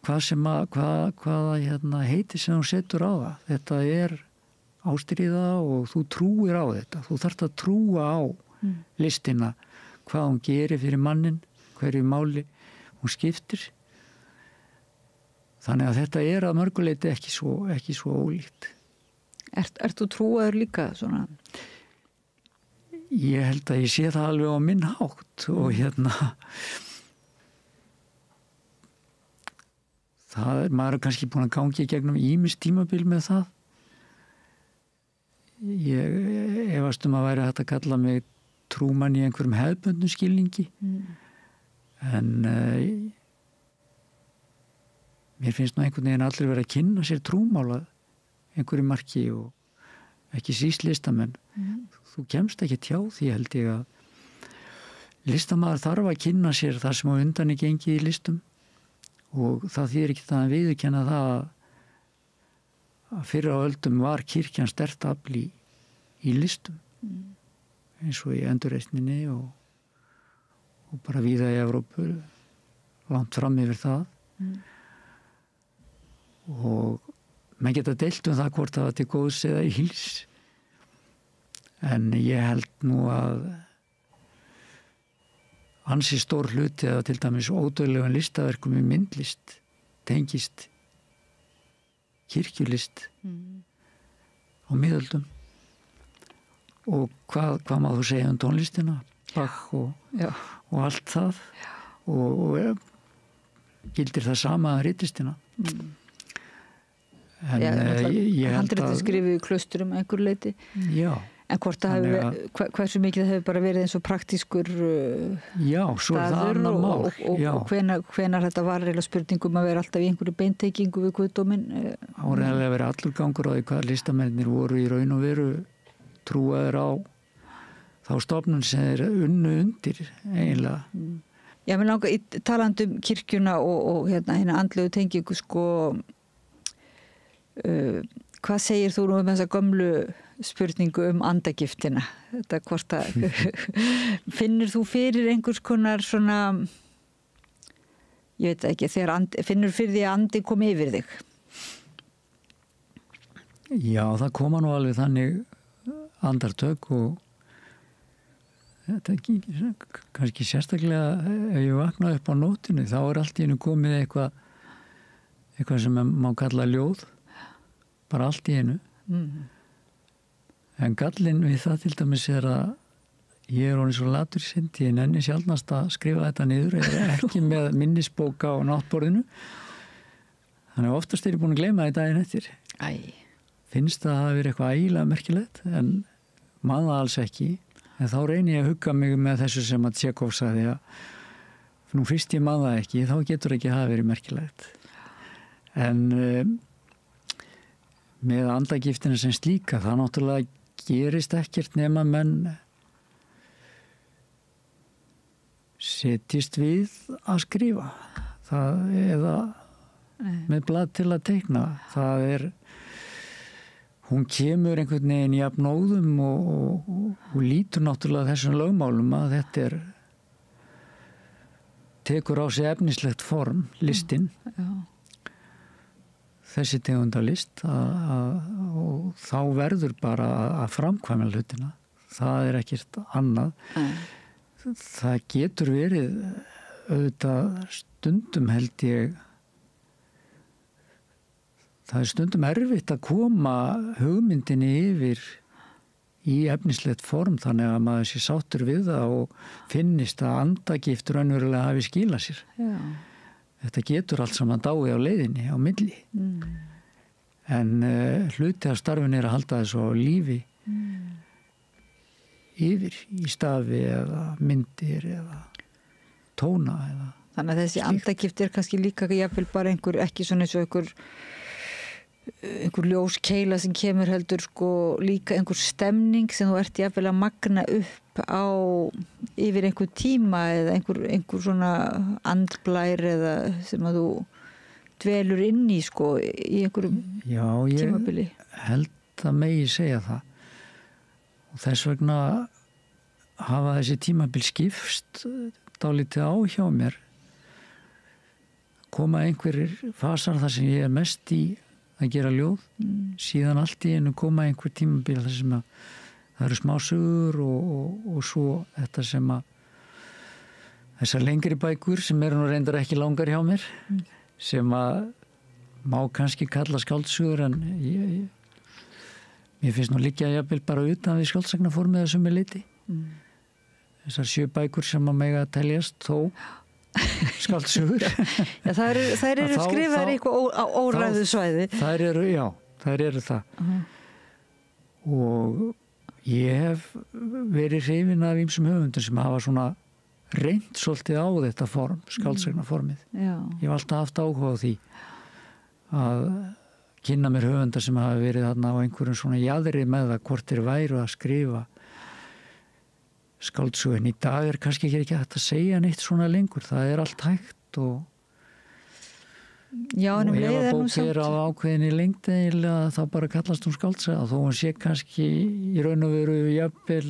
Hvaða heiti sem þú setur á það. Þetta ástríða og þú trúir á þetta. Þú þarft að trúa á listina, hvað hún gerir fyrir mannin, hverju máli hún skiptir. Þannig að þetta að mörguleiti ekki svo ólíkt. Ert þú trúaður líka svona? Ég held að ég sé það alveg á minn hátt og maður kannski búin að gangi gegnum ýmis tímabil með það. Ég efast að væri hægt að kalla mig trúmann í einhverjum hefðbundnum skilningi. En mér finnst einhvern veginn allir verið að kynna sér trúmála einhverju marki og ekki síst listamenn. Þú kemst ekki hjá því held ég að listamaður þarf að kynna sér það sem á undan er gengið í listum og það þýðir ekki það að viðurkenna það að fyrir á öldum var kirkjan sterkt afl í listum eins og í endurreisninni og bara víða í Evrópu langt fram yfir það. Og menn geta deilt það hvort það var til góðs eða ills en ég held nú að ansi stór hluti eða til dæmis ódauðlegum listaverkum í myndlist tengist kirkjulist á miðöldum og hvað má þú segja tónlistina Bach og allt það og gildir það sama að ritlistina. En ég held handritið skrifið í klausturum einhver leiti. Já. En hvort hversu mikið það hefur bara verið eins og praktískur staður og hvenar þetta var reyla spurningum að vera alltaf í einhverju beintengingu við guðdóminn. Áreiðanlega verið allur gangur á því hvað listamennir voru í raun og veru trúaðir á þá stofnun sem þeir unnu undir eiginlega. Já, mér langar talandi kirkjuna og hérna andlegu tengingu hvað segir þú nú þessa gömlu spurningu andagiftina? Þetta hvort að finnur þú fyrir einhvers konar svona ég veit ekki, finnur fyrir því að andi kom yfir þig? Já, það koma nú alveg þannig andartök og þetta kannski sérstaklega ef ég vakna upp á nótinu þá allt í einu komið eitthvað sem má kalla ljóð bara allt í einu en gallinn við það til dæmis að ég orðinn svo latur í syndi ég nenni sjaldnast að skrifa þetta niður eða ekki með minnisbóka á náttborðinu þannig að oftast ég búin að gleyma því daginn eftir finnst það að hafa verið eitthvað ægilega merkilegt en man það alls ekki en þá reyni ég að hugga mig með þessu sem að Tjekov sagði að nú fyrst ég man það ekki þá getur ekki hafa verið merkilegt en með andagiftina sem slíka það náttúrulega gerist ekkert nema menn setjist við að skrifa það eða með blað til að teikna það hún kemur einhvern veginn í jafnóðum og lítur náttúrulega þessum lögmálum að þetta tekur á sig efnislegt form, listin þessi tegund af list og þá verður bara að framkvæma hlutina það ekkert annað það getur verið auðvitað stundum held ég það stundum erfitt að koma hugmyndinni yfir í efnislegt form þannig að maður sé sáttur við það og finnist að andagift raunverulega hafi skilað sér þetta getur allt saman dáið á leiðinni á milli en hluti af starfinu að halda þessu á lífi yfir í stafi eða myndir eða tóna eða þannig að þessi andagift kannski líka jafnvel bara ekki svona eins og einhver ljóskeila sem kemur heldur líka einhver stemning sem þú ert jafnvel að magna upp yfir einhver tíma eða einhver svona andblær eða sem að þú dvelur inn í í einhverjum tímabili. Já, ég held að megi segja það og þess vegna hafa þessi tímabil skipst dálítið á hjá mér, koma einhverjir fasar þar sem ég er mest í að gera ljóð, síðan allt í einu koma einhver tímabil þar sem að það eru smásögur og svo þetta sem að þessar lengri bækur sem eru nú reyndar ekki langar hjá mér, sem að má kannski kalla skáldsögur, en mér finnst nú liggja jafnvel bara utan við skáldsagnaformið að sumu leyti. Þessar 7 bækur sem að mega teljast þó skáldsögur. Já, þær eru skrifaðar eitthvað á óræðu svæði. Þær eru það. Og ég hef verið hrifinn af ýmsum höfundum sem hafa svona reynt svolítið á þetta form, skáldsagnaformið. Ég hef alltaf haft áhuga á því að kynna mér höfundar sem hafa verið þarna á einhverjum svona jaðri með það hvort þeir væru að skrifa skáldsögu. En í dag er kannski ekki hægt að segja neitt svona lengur. Það er allt hægt og ef að bók er á ákveðinni lengd eiginlega þá bara kallast hún skáldsaga, þó hún sé kannski í raun og veru jafnvel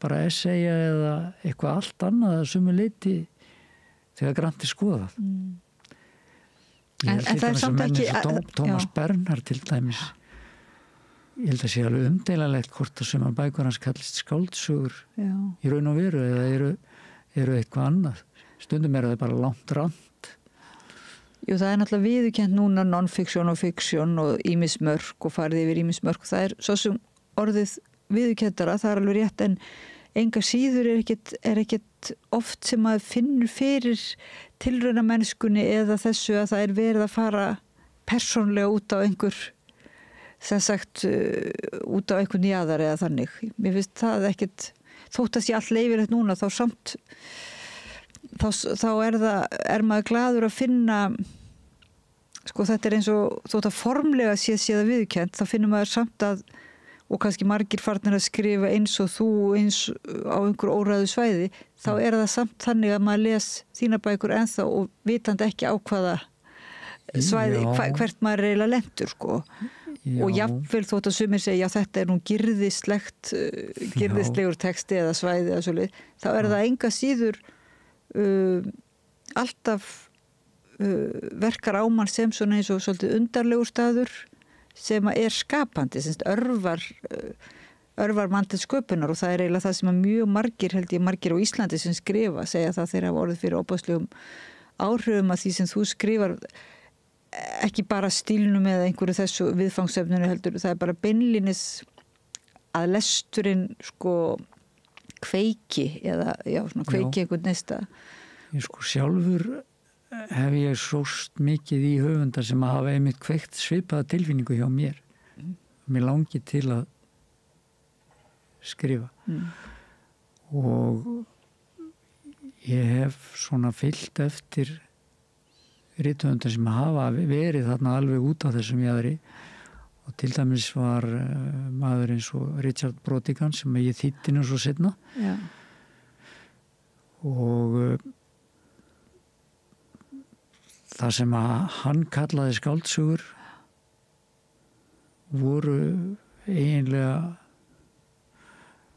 bara essaya eða eitthvað allt annað að sumu leyti þegar grannt er skoðað. Ég held til dæmis að menn Tómas Bernhard til dæmis, ég held að sé alveg umdeilanlegt hvort að sumar bækur hans kallist skáldsögur í raun og veru eða eru eitthvað annað. Stundum er það bara langt rand. Jú, það er náttúrulega viðurkennt núna non-fiction og fiction og ýmismörk og farið yfir ýmismörk. Það er svo sem orðið viðurkenntara, það er alveg rétt, en enga síður er ekkert oft sem að finnur fyrir tilraunamennskunni eða þessu að það er verið að fara persónlega út á einhver, sem sagt, út á einhvern jaðar eða þannig. Mér finnst það ekkert, þótt að sé allt leyfilegt núna, þá samt þá er maður glaður að finna, sko þetta er eins og þótt að formlega sé það viðurkennt, þá finnum maður samt að, og kannski margir farnir að skrifa eins og þú eins á einhver óræðu svæði, þá er það samt þannig að maður les þína bækur ennþá og vitandi ekki á hvaða svæði, hvert maður er eiginlega lentur, sko. Og jafnvel þótt að sumir segja, já þetta er nú girðislegur texti eða svæði eða svolítið, þá er það enga síður alltaf verkar á mann sem svona eins og svolítið undarlegur staður sem er skapandi, sem örvar mann til sköpunar, og það er eiginlega það sem að mjög margir, held ég margir á Íslandi sem skrifa, segja það þeir hafa orðið fyrir óbæðslegum áhrifum að því sem þú skrifar, ekki bara stílnum eða einhverju þessu viðfangsefninu heldur, það er bara beinlínis að lesturinn sko kveiki eða svona kveiki einhvern neista. Ég sko sjálfur hef ég sóst mikið í höfundar sem að hafa einmitt kveikt svipaða tilfinningu hjá mér. Mér langi til að skrifa. Og ég hef svona fyllt eftir rithöfundar sem hafa verið þarna alveg út á þessum jaðri. Og til dæmis var maður eins og Richard Brautigan sem ég þýddi nú svo seinna. Já. Og það sem að hann kallaði skáldsögur voru eiginlega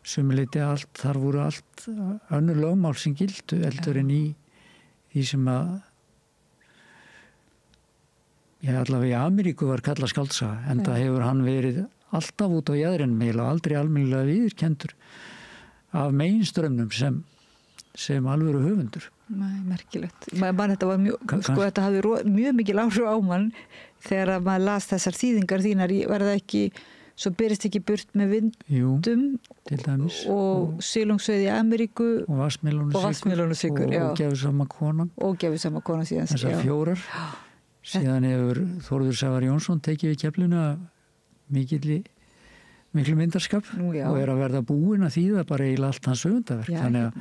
sumuleyti allt, þar voru allt önnur lögmál sem gildu heldur en í því sem að allavega í Ameríku var kallað skáldsaga, en það hefur hann verið alltaf út á jaðrinum og aldrei almennilega viðurkenndur af meginströmmnum sem alvöru höfundur. Merkilegt. Þetta var þetta hafði mjög mikil áhrif á mann þegar að maður las þessar þýðingar þínar, var það ekki, svo byrjast ekki burt með vindum og silungsveiði í Ameríku og Vatnsmelónusykur og Gefið sama konan síðan. Þessar 4. Síðan hefur Þórður Sævar Jónsson tekið við keflinu miklu myndarskap og er að verða búinn að þýða bara eiginlega allt hans höfundaverk. Þannig að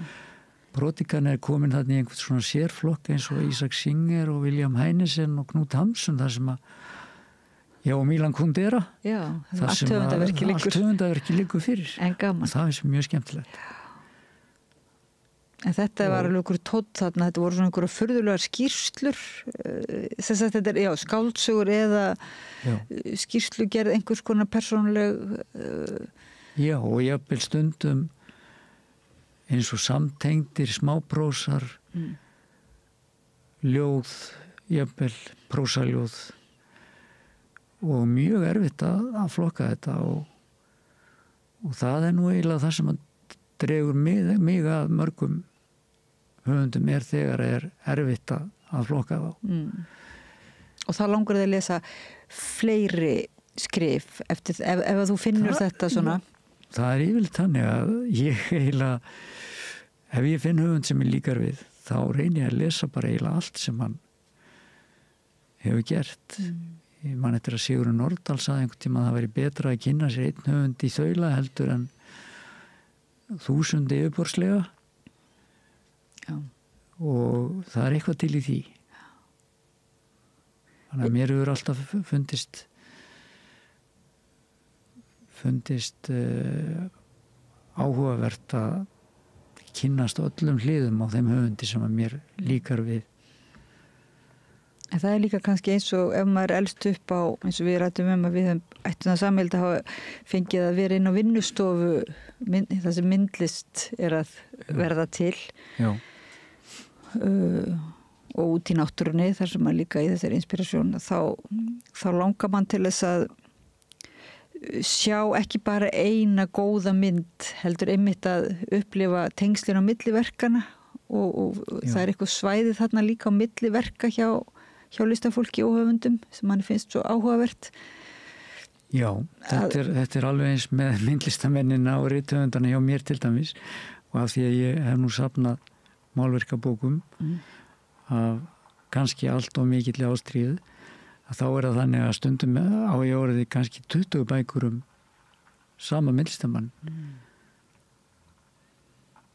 Brautigan er komin þarna í einhvern svona sérflokk eins og Isaac Singer og William Heinesen og Knut Hamsun, þar sem að og Milan Kundera. Allt höfundaverki liggur fyrir. En gaman. Og það er mjög skemmtilegt. En þetta var alveg einhverju tótt þarna, þetta voru svona einhverju furðulegar skýrslur, þess að þetta er, skáldsögur eða skýrslugerð, einhvers konar persónuleg Já, og jafnvel stundum eins og samtengdir smáprósar, ljóð, jafnvel prósaljóð og mjög erfitt að flokka þetta og það nú eiginlega það sem dregur mig að mörgum höfundum þegar erfitt að flokka þá. Og það langar þig að lesa fleiri skrif eftir, ef þú finnur þetta svona? Það yfirleitt þannig að ég eiginlega, ef ég finn höfund sem ég líkar við, þá reyni ég að lesa bara eiginlega allt sem hann hefur gert. Ég man eftir að Sigurður Nordal sagði einhvern tíma að það væri betra að kynna sér einn höfund í þaula heldur en 1000 yfirborðslega. Já. Og það eitthvað til í því. Þannig að mér hefur alltaf fundist áhugavert að kynnast öllum hliðum á þeim höfundi sem að mér líkar við. En það líka kannski eins og ef maður elst upp á, eins og við rættum að við ættum það samheild að hafa fengið að vera inn á vinnustofu það sem myndlist að verða til. Já. Og út í náttúrunni þar sem maður líka í þessari inspirasjón þá langar mann til þess að sjá ekki bara eina góða mynd heldur einmitt að upplifa tengslin á milli verkana og það eitthvað svæði þarna líka á milli verka hjá listafólki og höfundum sem mann finnst svo áhugavert. Já, þetta alveg eins með myndlistamennina og rithöfundana hjá mér til dæmis og af því að ég hef nú safnað málverkabókum af kannski allt og mikill ástríðu að þá það þannig að stundum á ég orðið kannski 20 bækur sama myndlistamann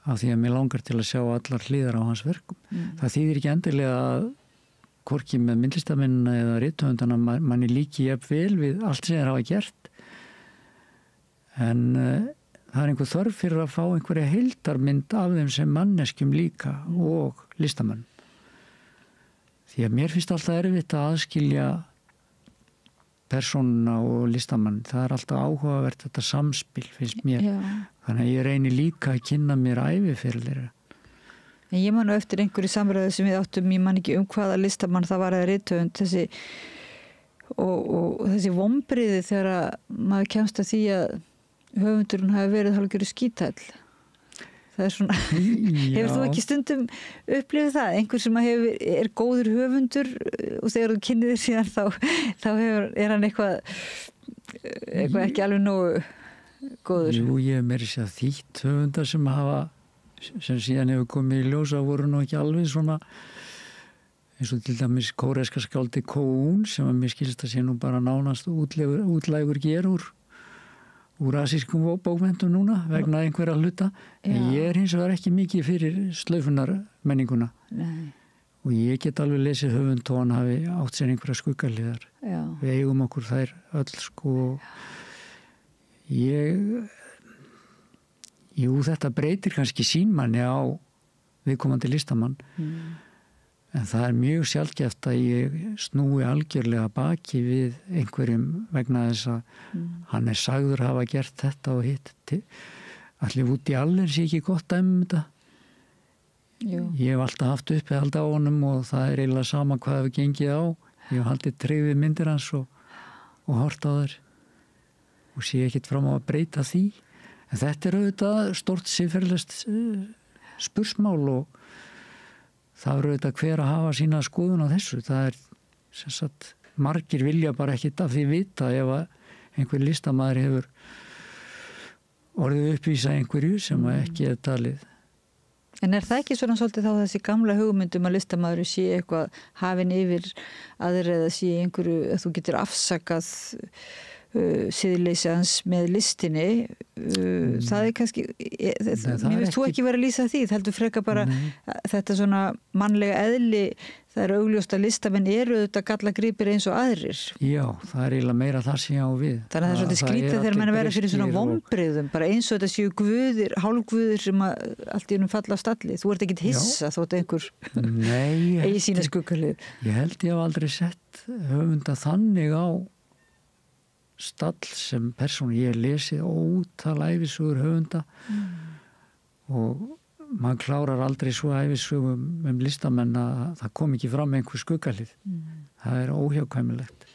af því að mér langar til að sjá allar hliðar á hans verkum. Það þýðir ekki endilega að hvorki með myndlistamennina eða rithöfundana manni líki jafn vel við allt sem þeir hafa gert en það einhver þörf fyrir að fá einhverja heildarmynd af þeim sem manneskjum líka og listamann. Því að mér finnst alltaf erfitt að aðskilja persónuna og listamann. Það alltaf áhugavert þetta samspil finnst mér. Já. Þannig að ég reyni líka að kynna mér æviferil þeirra. En ég man eftir einhverju samræðu sem við áttum, ég man ekki hvaða listamann það var eða rithöfund og þessi vonbrigði þegar maður kemst að því að höfundurinn hafi verið hálfgerður skítall. Það svona, hefur þú ekki stundum upplifið það? Einhver sem góður höfundur og þegar þú kynnir þér síðan þá hann eitthvað ekki alveg nógu góður. Jú, ég meiri sér þýtt höfundar sem síðan hefur komið í ljósa voru nú ekki alveg svona eins og til dæmis kóreska skáldi Ko-un sem að mér skilst að sé nú bara nánast útlægur gerur úr asískum bókmenntum núna vegna einhverja hluta. En ég hins vegar ekki mikið fyrir slaufunar menninguna. Nei. Og ég get alveg lesið höfund og hann hafi átt sér einhverja skuggalíðar. Við eigum okkur þær öll sko. Jú, þetta breytir kannski sýnmanni á viðkomandi listamann. En það mjög sjaldgæft að ég snúi algjörlega baki við einhverjum vegna þess að hann sagður hafa gert þetta og hitt. Allir út í allir sé ekki gott þetta. Jú. Ég hef alltaf haft uppihald á honum og það eiginlega sama hvað hefur gengið á. Ég hef haldið tryggðið myndir hans og hort á þær og sé ekkert fram á að breyta því. En þetta auðvitað stórt siðferðilegt spursmál og það auðvitað hver að hafa sína skoðun á þessu. Það sem sagt, margir vilja bara ekkert af því vita ef að einhver listamaður hefur orðið uppvísa einhverju sem ekki talið. En það ekki svona svolítið þá þessi gamla hugmyndum að listamaður sé eitthvað hafinn yfir aðra eða sé einhverju að þú getur afsakað siðleysi hans með listinni það kannski mér veist þú ekki verið að lýsa því það heldur freka bara þetta svona mannlega eðli það augljóst að listamenn þetta gallagripir eins og aðrir. Já, það eiginlega meira það sem ég á við. Þannig að það svolítið skrítið þegar mann verið fyrir svona vonbrigðum bara eins og þetta séu guðir, hálfguðir sem allt í unum falla á stalli. Þú ert ekkit hissa þótt einhver eigi sína skuggalið. Ég held ég hef aldrei sett höfunda þannig á stall sem persónu. Ég hef lesið ótal ævisögur höfunda og maður klárar aldrei svo ævisögum listamenn að það kom ekki fram einhver skuggalið. Það er óhjákvæmilegt.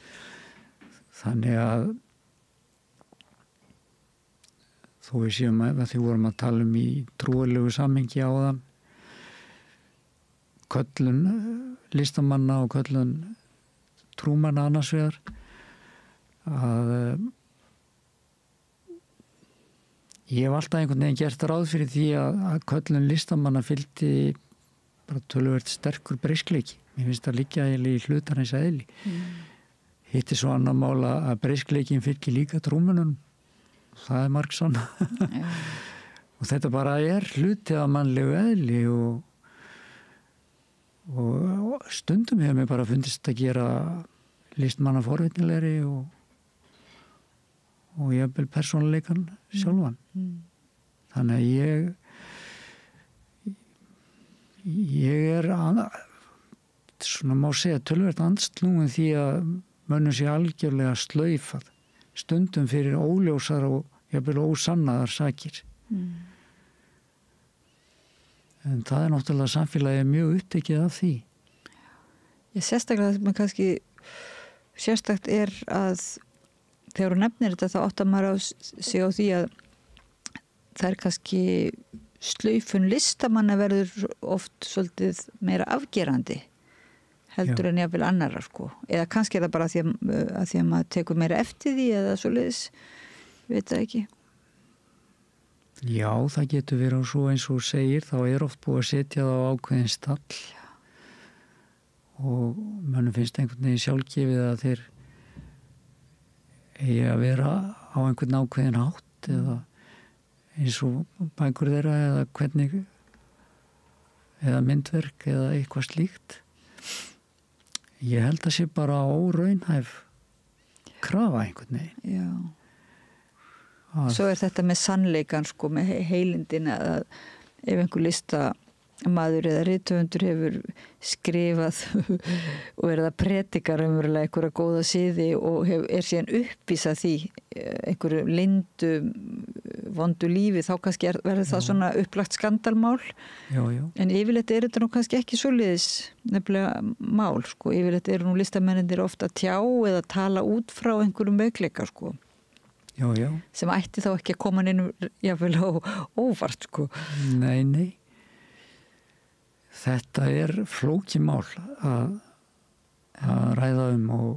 Þannig að þó við séum að því vorum að tala í trúarlegu samhengi á það, köllun listamanna og köllun trúmanna annars vegar, að ég hef alltaf einhvern veginn gert ráð fyrir því að köllun listamanna fylgdi bara töluvert sterkur breiskleiki. Mér finnst það liggja í hlutarins eðli. Hitt er svo annar mál að breiskleikin fylgir líka trúmönnum. Það er margsann. Og þetta bara er hluti af mannlegu eðli og stundum hefur mér bara fundist að gera listmanna forvitnilegri og jafnvel persónuleikan sjálfan. Þannig að ég er svona má segja töluvert andslúin því að mönnum sé algjörlega slaufað stundum fyrir óljósar og jafnvel ósannaðar sakir. En það er náttúrulega samfélagið mjög upptekið af því. Sérstaklega það kannski sérstakt er að þegar þú nefnir þetta þá áttar maður á sig á því að það er kannski slaufun listamanna verður oft svolítið meira afgerandi heldur en jafnvel annarra sko. Eða kannski er það bara að því að maður tekur meira eftir því eða svoleiðis, veit það ekki. Já, það getur verið og svo eins og segir, þá er oft búið að setja það á ákveðin stall og mönnum finnst einhvern veginn sjálfgefið að þeir eigi að vera á einhvern ákveðin hátt eða eins og bækur þeirra eða hvernig eða myndverk eða eitthvað slíkt. Ég held að sé bara óraunhæf krafa einhvern veginn. Já. Svo er þetta með sannleikan sko, með heilindin að ef einhver listamaður eða rithöfundur hefur skrifað og verið að predika raunverulega einhverja góða siði og er síðan uppvísað því einhverju lindu vondu lífi, þá kannski verður það svona upplagt skandalmál. Já. En yfirleitt er þetta nú kannski ekki svoleiðis nefnilega mál sko. Yfirleitt eru nú listamennir ofta að tjá eða tala út frá einhverjum veikleika sko. Já. Sem ætti þá ekki að koma inn jáfnvel á óvart sko. Nei. Þetta er flókið mál að ræða og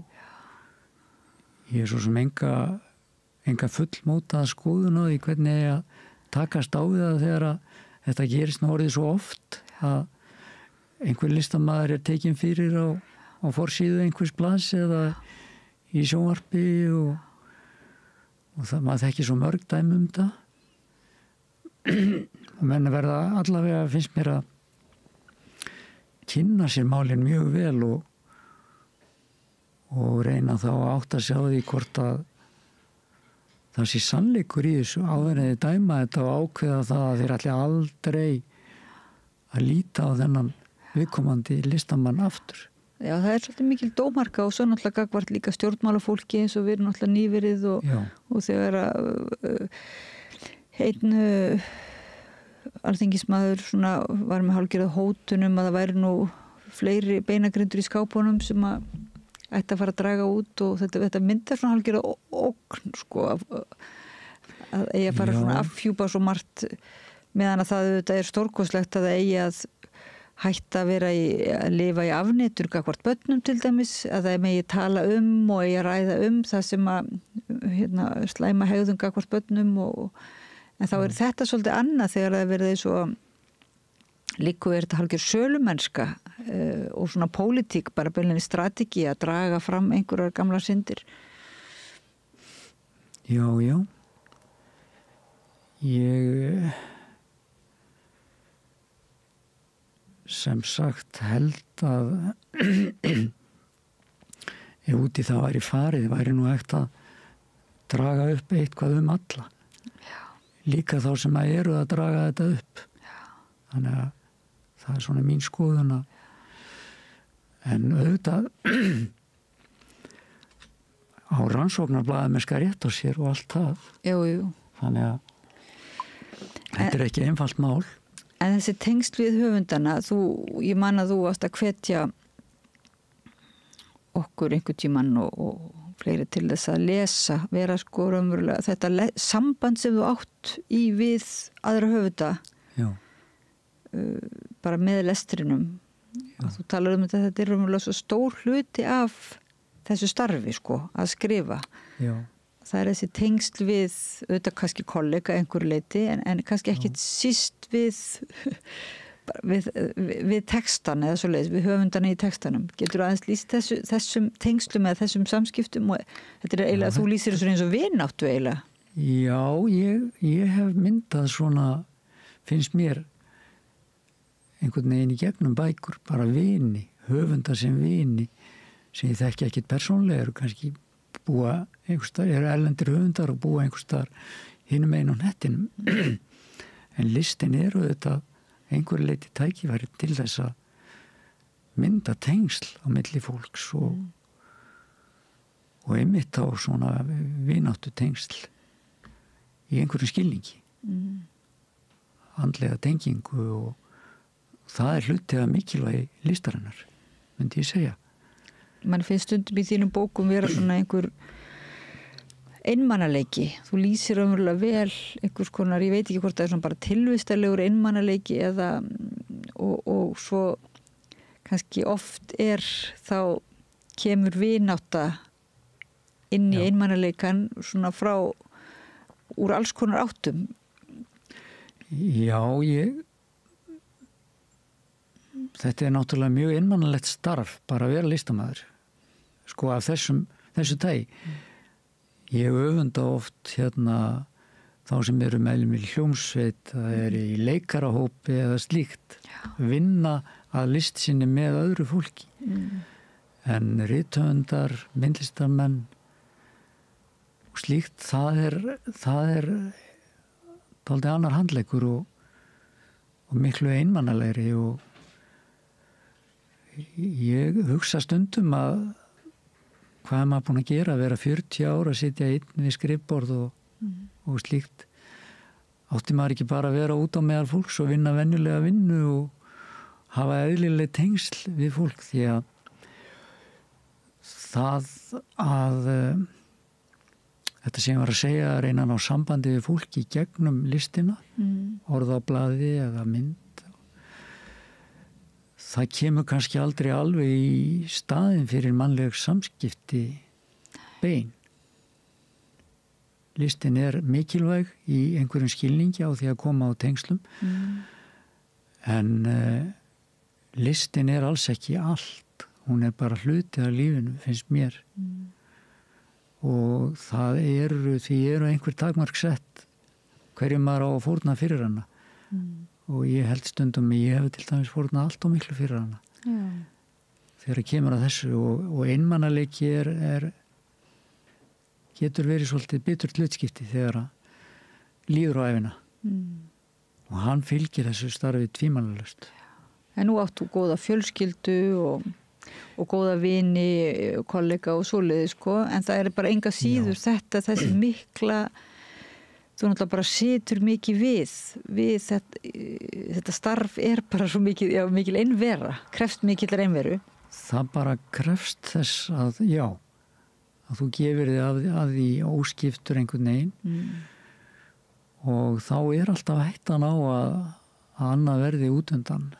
ég er svo sem enga fullmótaða skoðun á því hvernig ég að takast á við það þegar að þetta gerist nú orðið svo oft að einhver listamaður er tekinn fyrir á forsíðu einhvers blaðs eða í sjónvarpi og það maður þekkir svo mörg dæmi það og menn verða allavega finnst mér að kynna sér málin mjög vel og reyna þá að átta sig á því hvort að það sé sannleikur í þessu áður en þið dæma þetta og ákveða það að þeir ætli aldrei að líta á þennan viðkomandi listamann aftur. Já, það er svolítið mikil dómarka og svo náttúrulega gagvart líka stjórnmálafólki eins og við erum náttúrulega nýverið og þegar að einn alþingismaður svona var með hálfgerð hótunum að það væri nú fleiri beinagrindur í skápunum sem að ætti að fara að draga út og þetta myndar svona hálfgerð ógn sko að eigi að fara svona affjúpa svo margt meðan að það er stórkostlegt að það eigi að hætta að vera að lifa í afnetur gagvart börnum til dæmis, að það megi tala og eigi að ræða það sem að slæma hegðun gagvart börnum en þá er þetta svolítið annað þegar það verið svo líku er þetta hálfgerð sölumennska og svona pólitík, bara beinlega strategi að draga fram einhverjar gamla syndir. Já. Ég sem sagt held að ef út í það væri farið væri nú hægt að draga upp eitthvað alla. Líka þá sem að eru að draga þetta upp. Þannig að það er svona mín skoðun en auðvitað á rannsóknarblaðamennska rétt á sér og allt það. Jú. Þannig að þetta er ekki einfalt mál. En þessi tengsl við höfundana, ég man að þú varst að hvetja okkur einhvern tímann og fleiri til þess að lesa, vera sko raunverulega, þetta samband sem þú átt í við aðra höfunda. Já. Bara með lestrinum. Þú talar um þetta er raunverulega svo stór hluti af þessu starfi sko, að skrifa. Já. Það er þessi tengsl við, auðvitað kannski kollega einhverju leyti, en kannski ekki síst við textan eða svo leiðis, við höfundana í textanum. Getur aðeins lýst þessum tengslum eða þessum samskiptum og þetta er eiginlega, þú lýsir þessu eins og vináttu eiginlega. Já, ég hef myndað svona, finnst mér einhvern veginn í gegnum bækur, bara vini, höfundar sem vini, sem ég þekki ekkit persónlega, eru kannski búa einhverstaðar, eru erlendir höfundar og búa einhverstaðar hinum einu á hnettinum. En listin eru þetta einhverju leyti tækifæri til þess að mynda tengsl á milli fólks og einmitt á svona vináttu tengsl í einhverjum skilningi. Andlega tengingu og það er hluti af mikilvægi listarinnar, myndi ég segja. Man finnst stundum í þínum bókum vera svona einhver einmannaleiki. Þú lýsir umverulega vel einhvers konar, ég veit ekki hvort það er svona bara tilvistalegur einmannaleiki eða og svo kannski oft þá kemur vinátta inn í einmannaleikan svona frá úr alls konar áttum. Já, þetta er náttúrulega mjög einmannalegt starf, bara að vera listamaður. Sko af þessu tægi. Ég öfunda oft þá sem eru meðlimir í hljómsveit, það er í leikarahópi eða slíkt. Vinna að list sinni með öðru fólki. En rithöfundar, myndlistarmenn og slíkt, það er dálítið annar handleikur og miklu einmannalegri og ég hugsa stundum að hvað er maður búin að gera, að vera 40 ára að sitja einn við skrifborð og slíkt. Átti maður ekki bara að vera út á meðal fólks og vinna venjulega vinnu og hafa eðlileg tengsl við fólk, því að þetta sem ég var að segja, að reyna að ná sambandi við fólk í gegnum listina, orð á blaði eða mynd, það kemur kannski aldrei alveg í staðinn fyrir mannleg samskipti bein. Listin er mikilvæg í einhverjum skilningi á því að koma á tengslum, en listin er alls ekki allt. Hún er bara hluti af lífinu, finnst mér. Og því eru einhver takmark sett hverju maður á að fórna fyrir hana. Og ég held stundum að ég hef til dæmis fórnað allt og miklu fyrir hana. Þegar kemur að þessu og einmannaleiki getur verið svolítið biturt hlutskipti þegar líður á æfina. Og hann fylgir þessu starfi tvímælalaust. En nú áttu góða fjölskyldu og góða vini, kollega og svoleiði sko, en það er bara enga síður þessi mikla. Þú náttúrulega bara situr mikið við þetta starf er bara svo mikil einvera, krefst mikillar einveru. Það bara krefst þess að þú gefur þig að því óskiptur einhvern veginn og þá er alltaf hættan á að annað verði út undan.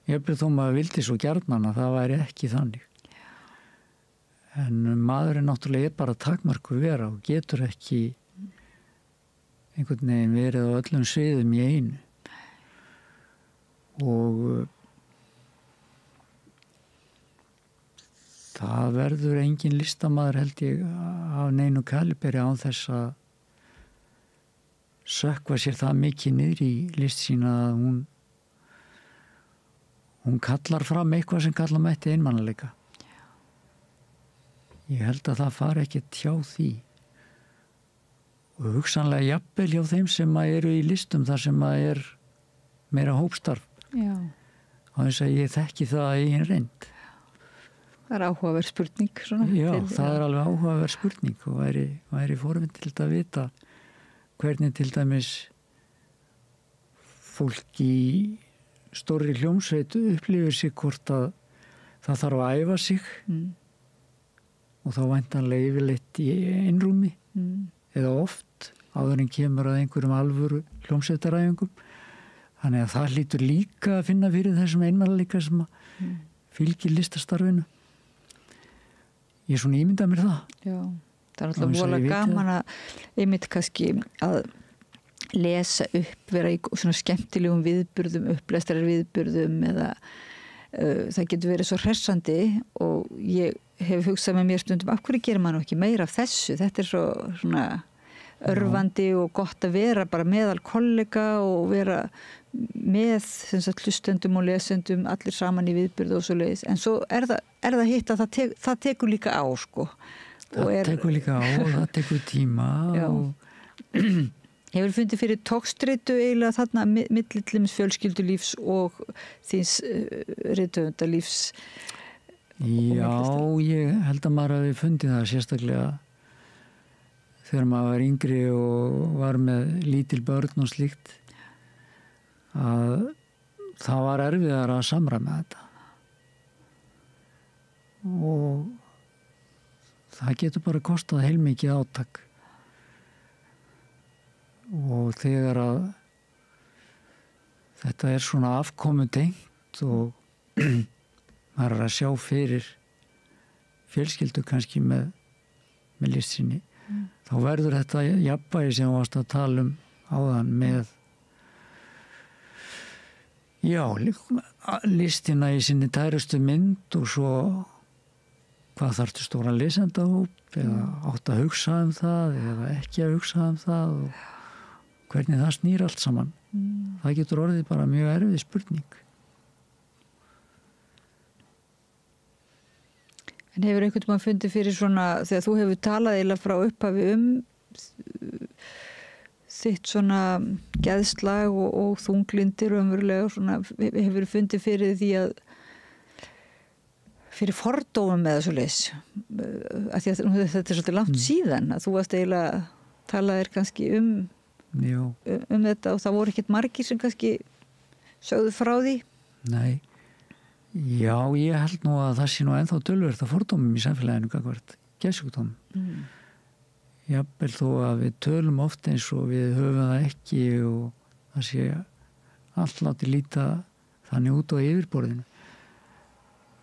Ég þó maður vildi svo gjarnan að það væri ekki þannig. En maðurinn náttúrulega er bara takmarkur vera og getur ekki einhvern veginn verið á öllum sviðum í einu. Og það verður engin listamaður held ég af neinu kaliberi án þess að sökkva sér það mikið niður í list sína að hún kallar fram eitthvað sem kallar mætti einmannaleika. Ég held að það fari ekkert hjá því. Og hugsanlega jafnvel hjá þeim sem eru í listum þar sem er meira hópstarf. Á þess að ég þekki það í einn reynd. Það áhugaverð spurning svona. Já, það alveg áhugaverð spurning og væri forvitnilegt að vita hvernig til dæmis fólk í stórri hljómsveit upplifir sig hvort að það þarf að æfa sig og þá væntanlega yfirleitt í einrúmi eða oft áður en kemur að einhverjum alvöru hljómsveitaræfingum. Þannig að það hlýtur líka að finna fyrir þessum einmanaleika sem fylgir listastarfinu. Ég svona ímynda mér það. Já, það alltaf voðalega gaman að einmitt kannski að lesa upp, vera í svona skemmtilegum viðburðum, upplestrar viðburðum eða það getur verið svo hressandi og ég hef hugsað með mér stundum af hverju gerir maður ekki meira af þessu, þetta svo svona örvandi og gott að vera bara meðal kollega og vera með hlustendum og lesendum allir saman í viðburðu og svo leiðis en svo það hitt að það tekur líka á sko tekur líka á og það tekur tíma og Hefur fundið fyrir togstreitu eiginlega þarna millilims fjölskyldulífs og þíns rithöfundalífs? Já, ég held að maður hafi fundið það sérstaklega þegar maður var yngri og var með lítil börn og slíkt að það var erfiðar að samræma þetta og það getur bara kostað heilmikið átak og þegar að þetta svona afkomu tengt og maður að sjá fyrir fjölskyldu kannski með list sinni þá verður þetta jafnvægi sem varst að tala áðan með listina í sinni tærustu mynd og svo hvað þarftu stóran lesendahóp eða átt að hugsa það eða ekki að hugsa það og hvernig það snýr allt saman. Það getur orðið bara mjög erfið spurning. En hefur einhvern veginn fundið fyrir svona, þegar þú hefur talað eiginlega frá upphafi þitt svona geðslag og þunglindir umverulega, svona, hefur fundið fyrir því að fyrir fordómum eða svo leys að því að þetta svolítið langt síðan að þú varst eiginlega talaðir kannski þetta og það voru ekkert margir sem kannski sögðu frá því? Nei. Já, ég held nú að það sé nú ennþá töluvert að fordómum í samfélaginu gagnvart geðsjúkdómum. Jafnvel þó að við tölum oft eins og við höfum það ekki og það sé allt látið líta þannig út á yfirborðinu.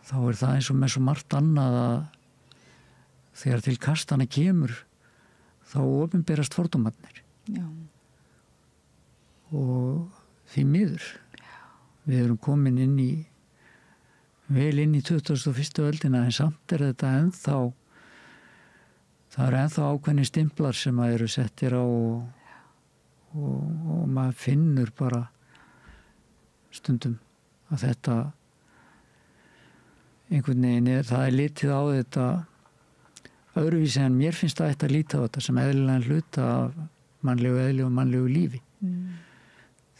Þá það eins og með svo margt annað að þegar til kastana kemur þá opinberast fordómarnir. Já. Og því miður við erum komin vel inn í 21. öldina en samt þetta ennþá það eru ennþá ákveðnir stimplar sem að eru settir á og maður finnur bara stundum að þetta einhvern veginn það litið á þetta öðruvísi en mér finnst það að líta á þetta sem eðlilegan hluta af mannlegu eðli og mannlegu lífi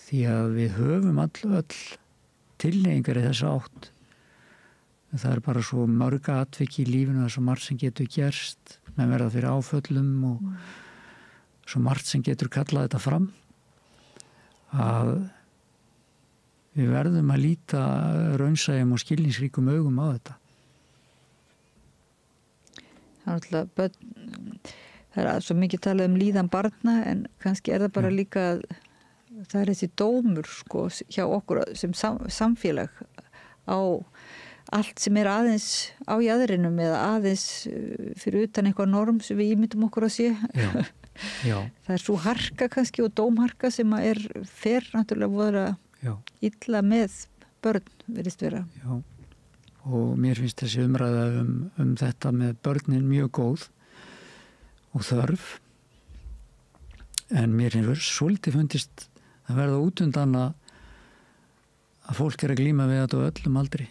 því að við höfum öll tilneyingar í þessa átt en það bara svo mörg atvik í lífinu það er svo margt sem getur gerst með verða fyrir áföllum og svo margt sem getur kallað þetta fram að við verðum að líta raunsæjum og skilningsríkum augum á þetta. Það svo mikið talað líðan barna en kannski það bara líka það þessi dómur sko, hjá okkur sem samfélag á allt sem aðeins á jaðrinum eða aðeins fyrir utan eitthvað norm sem við ímyndum okkur að sé. Já. Það svo harka kannski og dómharka sem fer náttúrulega voða illa með börn, virðist vera. Já, og mér finnst þessi umræða þetta með börnin mjög góð og þörf en mér finnst svolítið fundist að verða út undan að fólk að glíma við þetta á öllum aldri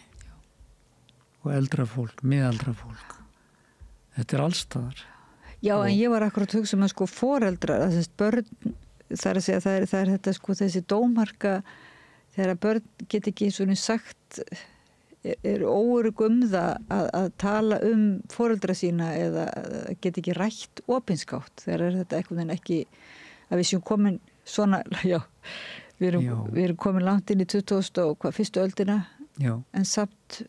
og eldra fólk, miðaldra fólk þetta allstaðar. Já, en ég var akkurat að hugsa sko foreldrar, þessi börn það að segja, það þetta sko þessi dómharka þegar börn get ekki svona sagt óörugg það að tala foreldra sína eða get ekki rætt opinskátt þegar þetta einhvern veginn ekki að við séum komin svona, já, við erum komin langt inn í 21. öldina en samt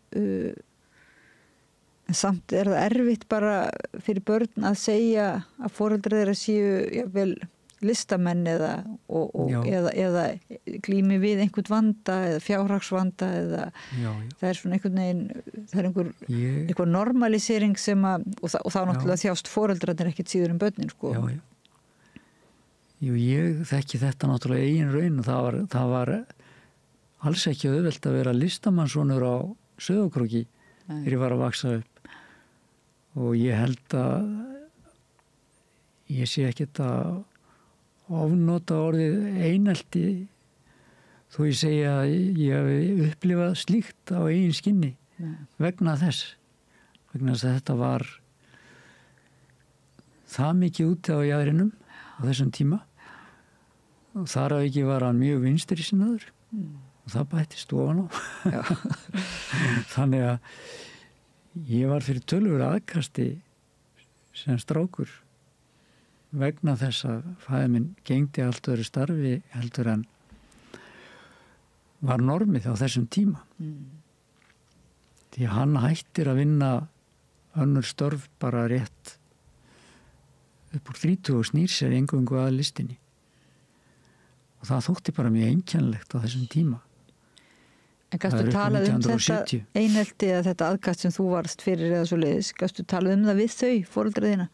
það erfitt bara fyrir börn að segja að foreldrar þeirra séu jafnvel listamenn eða glími við einhvern vanda eða fjárhagsvanda eða það svona einhvern veginn það einhver normalisering sem og þá náttúrulega þjást foreldrarnir ekkert síður börnin sko. Jú, ég þekki þetta náttúrulega eigin raun og það var alls ekki auðvelt að vera listamannssonur á Sauðárkróki þegar ég var að vaksa upp og ég held að ég sé ekkert að ofnota orðið einelti þó ég segja að ég hef upplifað slíkt á eigin skinni vegna þess að þetta var það mikið úti á jaðrinum á þessum tíma og þar að ekki var hann mjög vinstri sinnaður og það bættist ofan á þannig að ég var fyrir tölvur aðkasti sem strákur vegna þess að faðir minn gegndi allt öðru starfi heldur en var normið á þessum tíma því að hann hættir að vinna önnur störf bara rétt upp úr 30 og snýr sér eingöngu að listinni og það þótti bara mjög einkennilegt á þessum tíma. En gastu talað þetta einelti eða þetta aðkast sem þú varst fyrir eða svo leiðis, gastu talað það við þau, foreldra þína?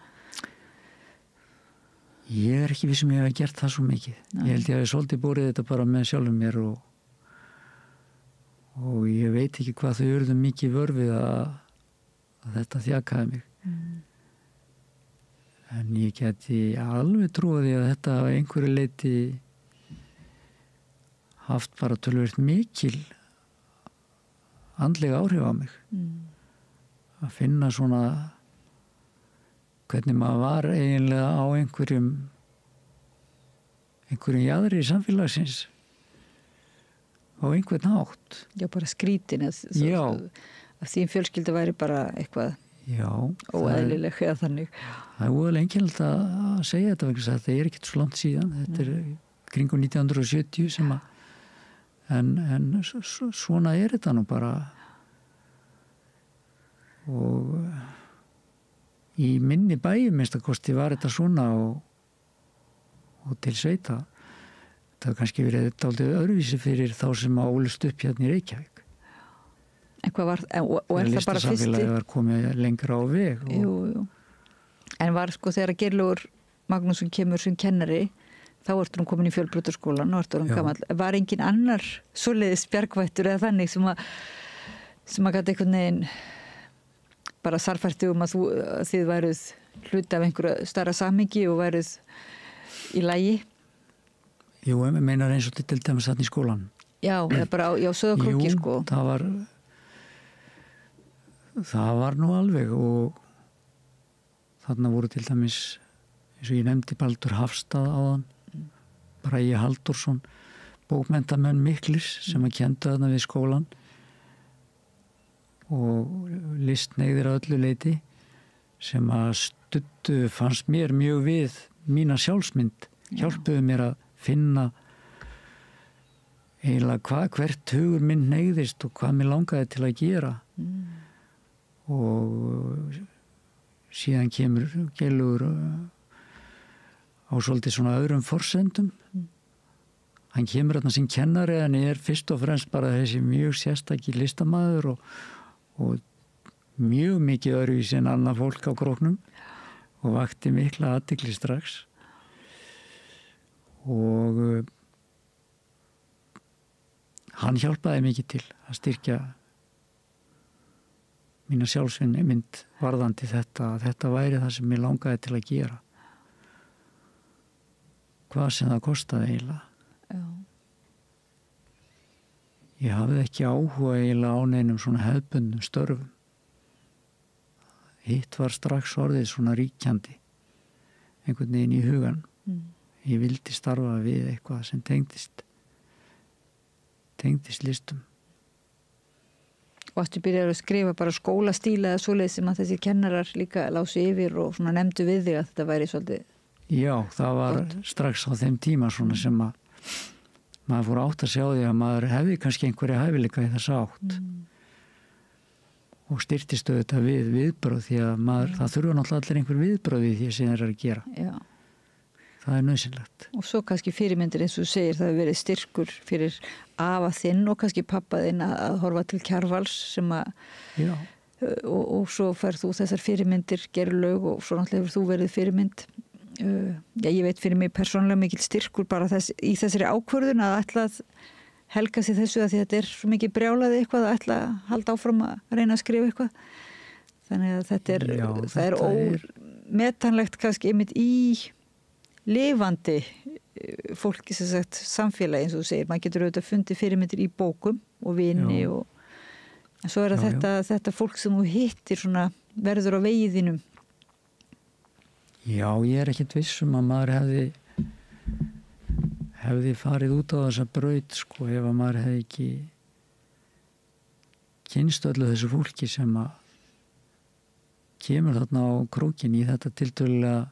Ég ekki viss ég hef gert það svo mikið. Ég held ég hafi svolítið borið þetta bara með sjálfum mér og ég veit ekki hvað þau urðu mikið vörfið að þetta þjakaði mig. En ég geti alveg trúið að þetta á einhverju leyti haft bara töluvert mikil andlega áhrif á mig að finna svona hvernig maður var eiginlega á einhverjum jaðri í samfélagsins á einhvern hátt. Já, bara skrítin að þín fjölskylda væri bara eitthvað óeðlileg eða þannig. Það óeðlilega einkennilegt að segja þetta vegna að það ekkert svo langt síðan. Þetta kringum 1970 sem að en svona þetta nú bara og í minni bæjum minnstakosti var þetta svona og til sveita það hefur kannski verið dálítið öðruvísi fyrir þá sem ólust upp hérna í Reykjavík en hvað var og er það bara fyrsti listasamfélagið var komið lengra á veg jú. En var sko þegar Geirlaugur Magnússon kemur sem kennari þá ertu hún komin í Fjölbrautaskólann og ertu hún gamall. Var engin annar svoleiðis bjargvættur eða þannig sem að gæti einhvern veginn bara sarfærti að þið væruð hluti af einhverju stærra samhengi og væruð í lagi? Jú, ég meinar eins og til dæmis þarna í skólan. Já, eða bara á Sauðárkróki sko. Það var nú alveg og þarna voru til dæmis eins og ég nefndi Baldur Hafstað áðan Bragi Halldórsson bókmenntamenn miklir sem að kendu þarna við skólan og listneiðir að öllu leyti sem að studdu fannst mér mjög við mína sjálfsmynd hjálpuðu mér að finna eiginlega hvert hugur minn neyðist og hvað mér langaði til að gera og síðan kemur Geirlaugur á svolítið svona öðrum forsendum hann kemur þarna sem kennari en er fyrst og fremst bara þessi mjög sérstakki listamaður og mjög mikið öðruvísi en annað fólk á Króknum og vakti mikla athygli strax og hann hjálpaði mikið til að styrkja mína sjálfsmynd varðandi þetta væri það sem ég langaði til að gera hvað sem það kostaði eiginlega. Já. Ég hafði ekki áhuga eiginlega á neinum svona hefðbundnum störfum. Hitt var strax orðið svona ríkjandi einhvern veginn í hugan. Ég vildi starfa við eitthvað sem tengdist listum. varstu byrjar að skrifa bara skólastíla eða svoleið sem að þessi kennarar líka lásu yfir og svona nefndu við þig að þetta væri svolítið? Já, það var strax á þeim tíma svona sem að maður fór átt að sjá því að maður hefði kannski einhverja hæfileika í þessa átt og styrtist auðvitað við viðbröð því að það þurfa náttúrulega allir einhver viðbröð við því sem þeir eru að gera. Já. Það er nauðsynlegt. Og svo kannski fyrirmyndir eins og þú segir, það hefur verið styrkur fyrir afa þinn og kannski pappa þinn að horfa til Kjarvals sem að og svo færð þú þessar fyrirmyndir, Geirlaug og svo náttúrulega hefur þú verið fyrirmynd. Ég veit fyrir mig persónulega mikil styrkur bara í þessari ákvörðun að ætla að helga sig þessu að því að þetta er svo mikið brjálaði eitthvað að ætla að halda áfram að reyna að skrifa eitthvað. Þannig að það er ómetanlegt kannski einmitt í lifandi fólki sem sagt samfélagi eins og þú segir, maður getur auðvitað fundið fyrirmyndir í bókum og vini og svo er þetta fólk sem þú hittir svona verður á vegiðinum. Já, ég er ekkert viss að maður hefði farið út á þessa braut sko ef að maður hefði ekki kynst öllu þessu fólki sem að kemur þarna á krókin í þetta tiltölulega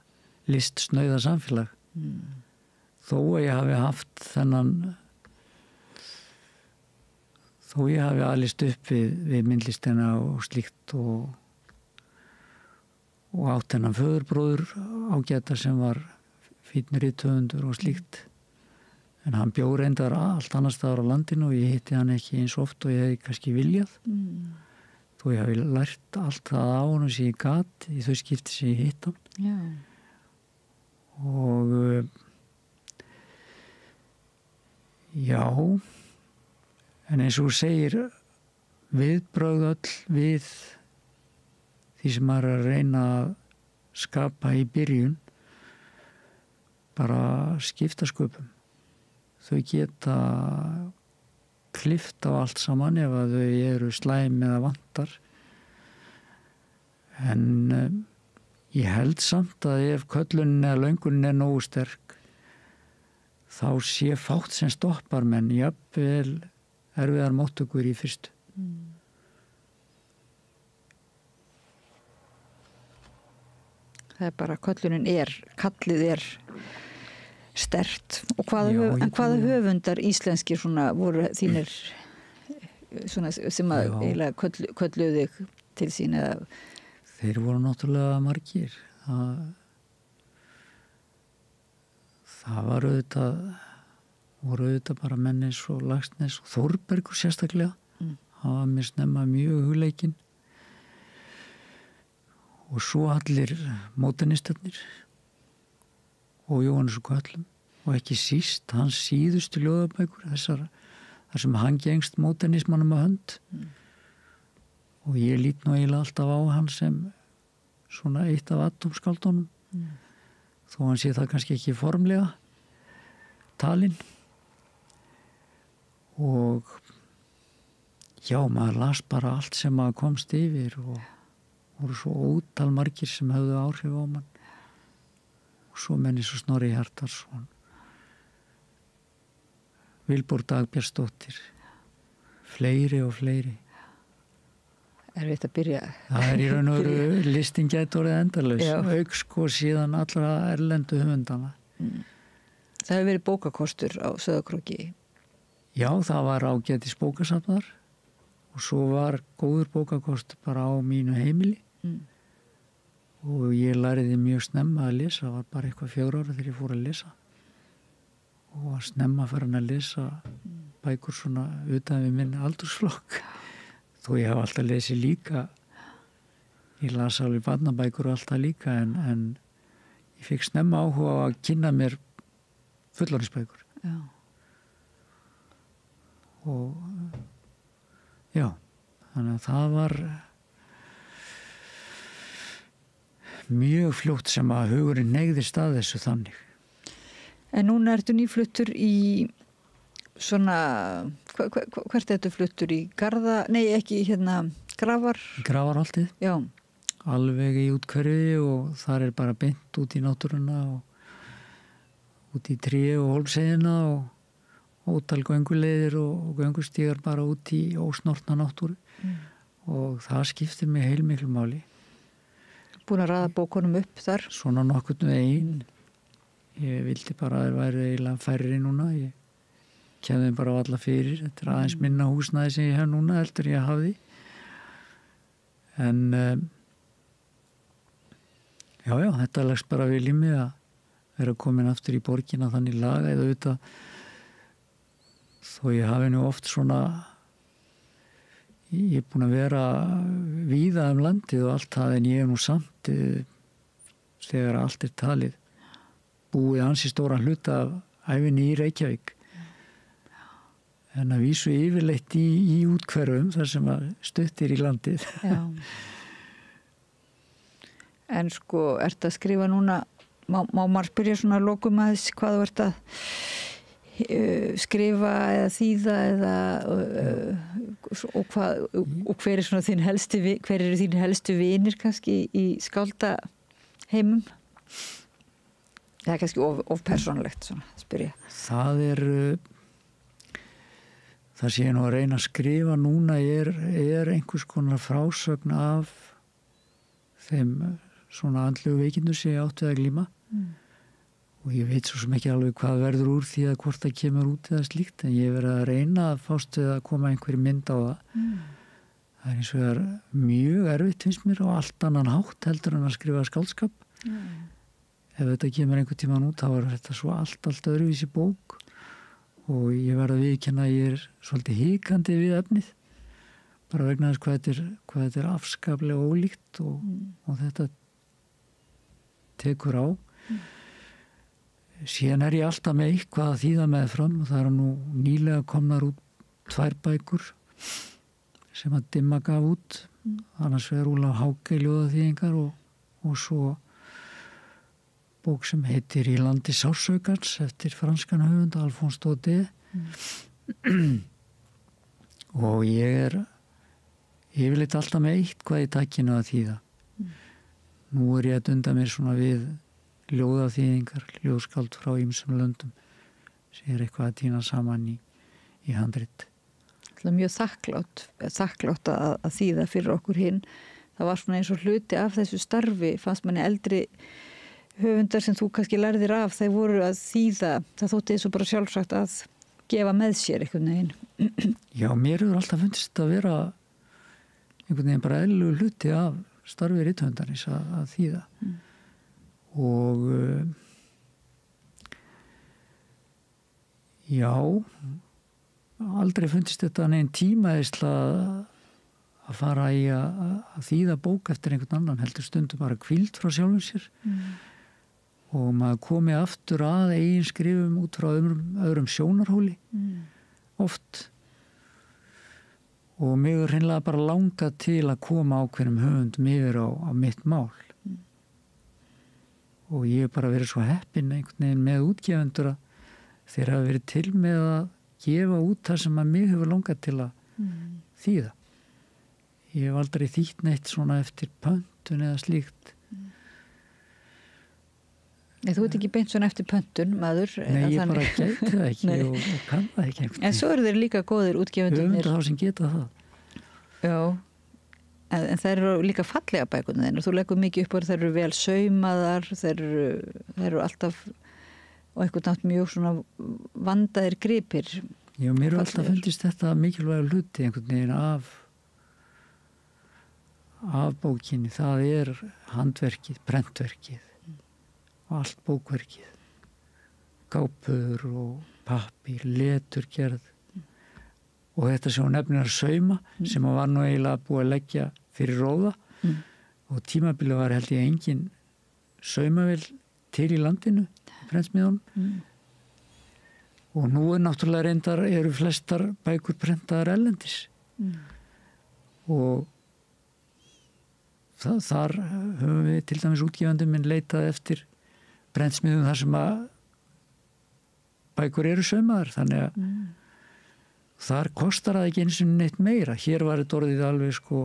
listsnauða samfélag. Þó að ég hafi haft þó ég hafi alist upp við myndlistina og slíkt og átt þennan föðurbróður ágæta sem var fínn rithöfundur og slíkt. En hann bjó reyndar allt annars staðar á landinu og ég hitti hann ekki eins oft og ég hefði kannski viljað. Þó ég hafi lært allt það á hann sem ég gat í þau skipti sem ég hitt hann. Já. Og já, en eins og þú segir viðbrögð öll við því sem maður er að reyna að skapa í byrjun bara skipta sköpum. Þau geta klippt á allt saman ef að þau eru slæm eða vantar en ég held samt að ef köllunin eða löngunin er nógu sterk þá sé fátt sem stoppar menn jafnvel erfiðar móttökur í fyrstu. Það er bara kallið er sterkt og hvaða höfundar íslenskir svona voru þínir svona sem að eiginlega kölluðu þig til sín eða Þeir voru náttúrulega margir. Það voru auðvitað bara menn eins og Laxness og Þórbergur sérstaklega. Það var mér snemma mjög hugleikinn. Og svo allir módernistarnir og Jóhannes og Köllum og ekki síst hans síðustu ljóðabækur þar sem hann gengst módernismannum að hönd. Og ég lít nú eiginlega alltaf á hann sem svona eitt af atómskáldunum þó hann sé það kannski ekki formlega talinn og já, maður las bara allt sem maður komst yfir og voru svo ótal margir sem höfðu áhrif á mann og svo menni svo Snorri Hjartarson Vilborg Dagbjartsdóttir fleiri og fleiri. Erfitt að byrja. Það er í raun og veru listin gæti orðið endalaus. Auk sko síðan allra erlendu höfundana. Það hefur verið bókakostur á Sauðárkróki. Já, það var ágætis bókasafnar og svo var góður bókakostur bara á mínu heimili. Og ég læriði mjög snemma að lesa. Það var bara eitthvað 4 ára þegar ég fór að lesa. Og var snemma farin að lesa bækur svona utan við minn aldursflokk. Þó ég hef alltaf lesið líka, ég las alveg barnabækur og alltaf líka en ég fikk snemma áhuga á að kynna mér fullorðinsbækur. Já. Og já, þannig að það var mjög fljótt sem að hugurinn hneigðist að þessu þannig. En núna ertu nýfluttur í svona, hvert er þetta fluttur í Garða, nei ekki Grafarholtið. Já. Alveg í útkverfi og þar er bara beint út í náttúruna og út í tré og hólmseiðina og ótal gönguleiðir og göngustígar bara út í ósnortna náttúru. og það skiptir mig heilmiklu máli. Búin að raða bókunum upp þar? Svona nokkurn veginn. Ég vildi bara að það væri eiginlega færri núna. Ég kemði bara á alla fyrir. Þetta er aðeins minna húsnæði sem ég hef núna heldur ég hafði. En já, þetta leggst bara vel í mig að vera komin aftur í borgina þannig laga eða auðvitað þó ég hafi nú oft svona ég er búin að vera víða landið og allt það en ég er nú samt þegar allt er talið búið ansi stóran hluta af ævinni í Reykjavík en að vísu yfirleitt í útkverfum þar sem að stuttir í landið. Já. En sko, ertu að skrifa núna, má maður spyrja svona lokum aðeins hvað þú ert að skrifa eða þýða eða og hver er svona hver eru þín helstu vinir kannski í skálda heimum? Það er kannski of persónulegt svona, spyrja. Það er það sem ég nú að reyna að skrifa núna er einhvers konar frásögn af þeim svona andlegu veikindum sem ég átti að glíma og ég veit svo sem ekki alveg hvað verður úr því að hvort það kemur út eða slíkt en ég verið að reyna að fást við að koma einhverju mynd á það. Það er eins og það er mjög erfitt finnst mér og allt annan hátt heldur en að skrifa skáldskap. Ef þetta kemur einhver tíman út þá er þetta svo allt öðruvísi bók og ég verð að viðurkenna að ég er svolítið hikandi við efnið bara vegna þess hvað þetta er afskaplega ólíkt og þetta tekur á. Síðan er ég alltaf með eitthvað að þýða með fram og það er nú nýlega komnar út 2 bækur sem að Dimma gaf út annars vegar Ólaf Háke ljóðaþýðingar og svo bók sem heitir Í landi sársaukarns eftir franskan höfund Alphonse Daudet og ég er yfirleitt alltaf með eitthvað í takinu að þýða. Nú er ég að dunda mér svona við ljóðaþýðingar, ljóðskáld frá ýmsum löndum sem er eitthvað að týna saman í handrit. Það er mjög þakklátt að þýða fyrir okkur hinn. Það var svona eins og hluti af þessu starfi fannst manni eldri höfundar sem þú kannski lærðir af þeir voru að þýða, það þótti eins og bara sjálfsagt að gefa með sér einhvern veginn. Já, mér hefur alltaf fundist að vera einhvern veginn bara eðlilegur hluti af starfi rithöfundarins að þýða og já aldrei fundist þetta neginn tímaðisla að fara í að þýða bók eftir einhvern annan heldur stundum bara hvíld frá sjálfum sér og maður komi aftur að eigin skrifum út frá öðrum sjónarhóli oft og mig er hreinlega bara langað til að koma ákveðnum höfundum yfir á mitt mál og ég hef bara verið svo heppinn einhvern veginn með útgefendur að þeir hafa verið til með að gefa út það sem að mig hefur langað til að þýða. Ég hef aldrei þýtt neitt svona eftir pöntun eða slíkt. Nei, þú ert ekki beint svona eftir pöntun, maður. Nei, ég bara gæti það ekki og kann það ekki einhvern veginn. En svo eru þeir líka góðir útgefendurnir. Höfundar þá sem geta það. Já, en þeir eru líka fallega bækurnar þínar. Þú leggur mikið upp og þeir eru vel saumaðar, þeir eru alltaf á einhvern nátt mjög svona vandaðir gripir. Já, mér er alltaf fundist þetta mikilvægur hluti einhvern veginn af bókinni. Það er handverkið, prentverkið og allt bókverkið. Kápur og pappír, leturgerð og þetta sem hún nefnir að sauma sem hún var nú eiginlega búið að leggja fyrir róða og tímabilið var held ég engin saumavél til í landinu, prentsmiðunum og nú er náttúrulega reyndar eru flestar bækur prentaðar erlendis og þar höfum við til dæmis útgefandum minn leitað eftir prentsmiðum þar sem að bækur eru saumaðar þannig að þar kostar það ekki eins og neitt meira. Hér var þetta orðið alveg sko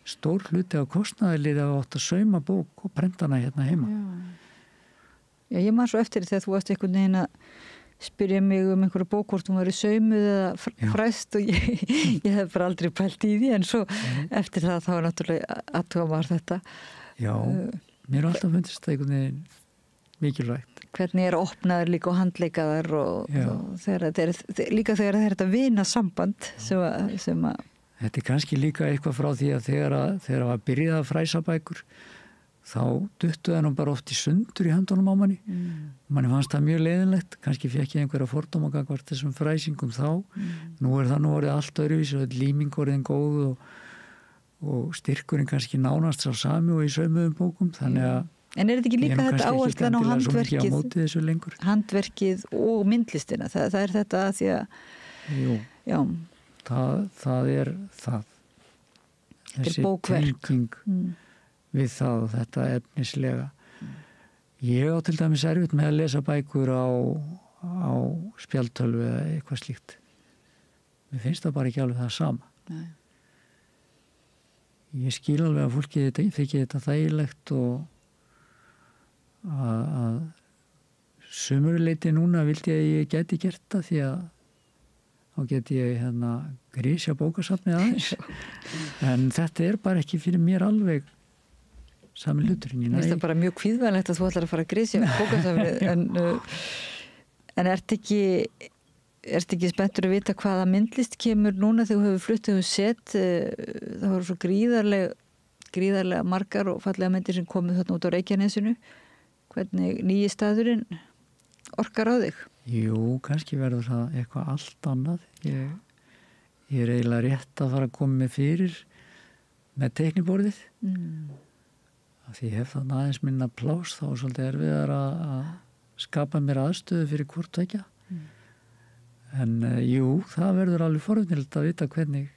stór hluti af kostnaðarlið að átt að sauma bók og prenta hana hérna heima. Já, ég man svo eftir þegar þú varst einhvern veginn að spyrja mig einhverju bók hvort hún var saumuð eða fræst og ég hef bara aldrei pælt í því en svo eftir það þá náttúrulega aðtúa var þetta. Já, mér alltaf fundist það einhvern veginn mikilvægt. Hvernig opnaður líka og handleikaðar og líka þegar þetta vina samband sem að Þetta kannski líka eitthvað frá því að þegar var byrjað að fræsa bækur þá duttu það nú bara oft í sundur í höndunum á manni. Manni fannst það mjög leiðinlegt, kannski fekk ég einhverja fordóma gagnvart þessum fræsingum þá. Nú er það orðið allt öðruvísi og líming orðin góð og styrkurinn kannski nánast sá sami og í saumuðum bókum, þannig að En þetta ekki líka þetta áherslan á handverkið og myndlistina? Það er þetta að því að... Jú, já. Það er það. Þessi tenging við það og þetta efnislega. Ég á til dæmis erfitt með að lesa bækur á spjaldtölvu eða eitthvað slíkt. Mér finnst það bara ekki alveg það sama. Nei. Ég skil alveg að fólki þykir þetta þægilegt og að sumurleiti núna vildi ég geti gert það því að þá geti ég grísja bókasafnið aðeins. En þetta er bara ekki fyrir mér alveg sami hluturinn. Mér finnst það bara mjög kvíðvænlegt að þú ætlar að fara að grísja bókasafnið en ertu ekki spenntur að vita hvaða myndlist kemur núna þegar þú hefur fluttið sett það voru svo gríðarlega margar og fallega myndir sem komið þarna út á Reykjanesinu. Hvernig nýji staðurinn orkar á þig? Jú, kannski verður það eitthvað allt annað. Ég er eiginlega rétt að fara að koma með fyrir með teikniborðið. Því ég hef þannig aðeins minna plás þá er svolítið erfiðar að skapa mér aðstöðu fyrir hvort tvekja. En jú, það verður alveg forvitnilegt að vita hvernig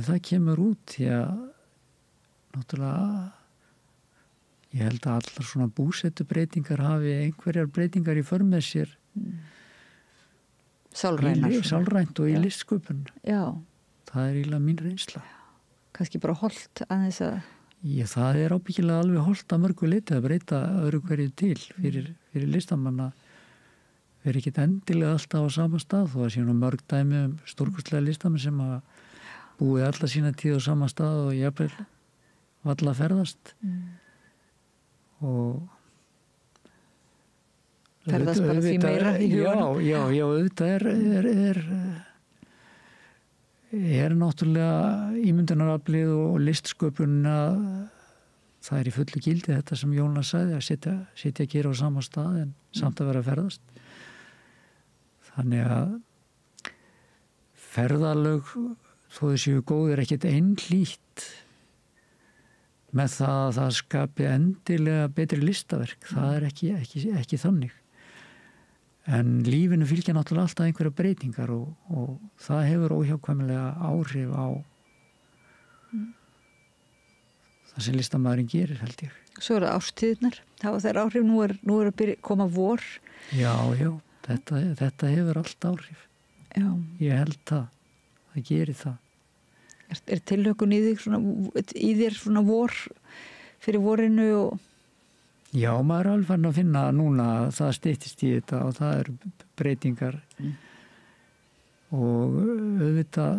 það kemur út. Því að náttúrulega ég held að allar svona búsettubreytingar hafi einhverjar breytingar í för með sér. Sálrænt og í listsköpun. Já. Það er eiginlega mín reynsla. Kannski bara hollt aðeins að... Já, það er ábyggilega alveg hollt að mörgu leiti að breyta öðru hverju til fyrir listamann að vera ekkit endilega alltaf á sama stað þó að sé nú mörg dæmi stórkostlega listamenn sem hafa búið alla sína tíð á sama stað og jafnvel valla ferðast. Og ferðast bara því meira í hugunum. Já, auðvitað er náttúrulega ímyndunaraflið og listsköpun að það er í fullu gildi þetta sem Jónas sagði að sitja að gera á sama stað en samt að vera að ferðast. Þannig að ferðalög þó þessi góð er ekkit einhlítt með það að það skapi endilega betri listaverk. Það er ekki þannig. En lífinu fylgja náttúrulega alltaf einhverja breytingar og það hefur óhjákvæmilega áhrif á það sem listamaðurinn gerir, held ég. Svo eru ástíðnar. Hafa þær áhrif? Nú er að koma vor. Já, þetta hefur allt áhrif. Já. Ég held það. Það gerir það. Er tilhökun í þér svona vor fyrir vorinu og... Já, maður er alveg farin að finna núna að það styttist í þetta og það eru breytingar og auðvitað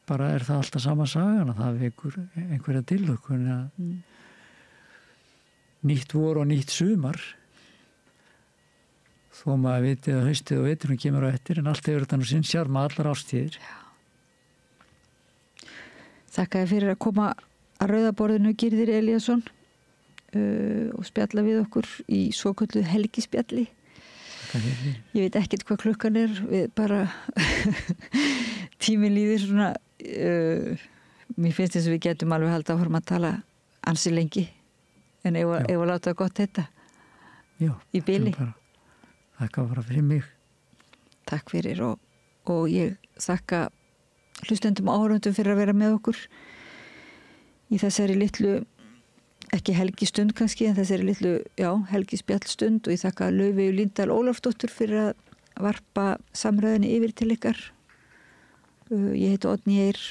bara er það alltaf sama sagan að það vekur einhverja tilhökun að nýtt vor og nýtt sumar þó maður viti að haustið og veturinn kemur á eftir en allt hefur þetta nú sinn sjarma allar ástíðir. Þakka þér fyrir að koma að Rauðaborðinu, Gyrðir Elíasson og spjalla við okkur í svokölluðu helgispjalli. Ég veit ekkert hvað klukkan er, við bara tíminn líður svona mér finnst þess að við getum alveg haldið áfram að tala ansi lengi en ef að láta það gott þetta í bili. Þakka bara fyrir mig. Takk fyrir og ég þakka hlustendum og áhorfendum fyrir að vera með okkur í þessari litlu ekki helgistund kannski en þessari litlu, helgispjallstund og ég þakka Laufeyju Líndal Ólafsdóttur fyrir að varpa samræðinni yfir til ykkar. Ég heiti Oddný Eir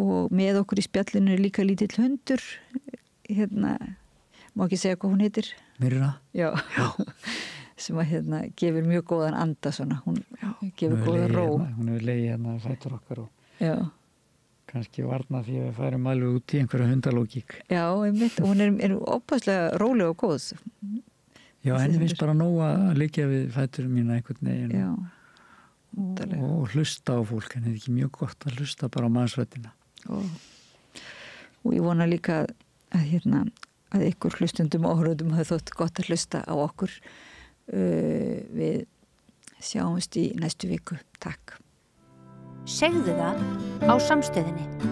og með okkur í spjallinu er líka lítill hundur má ekki segja hvað hún heitir? Myrra. Já. sem að gefur mjög góðan anda svona, hún gefur góðan ró. Hún hefur legið hérna fætur okkar og Já. Kannski varna því að við færum alveg út í einhverja hundalógík. Já, einmitt, hún er ópæslega róleg og góð. Já, henni finnst bara nóg að liggja við fætur mína einhvern veginn. Já. Og hlusta á fólk, henni er ekki mjög gott að hlusta bara á mannsröddina. Og ég vona líka að ykkur hlustundum og áhörðum hafi þótt gott að hlusta á okkur. Við sjáumst í næstu viku. Takk. Segðu það á Samstöðinni.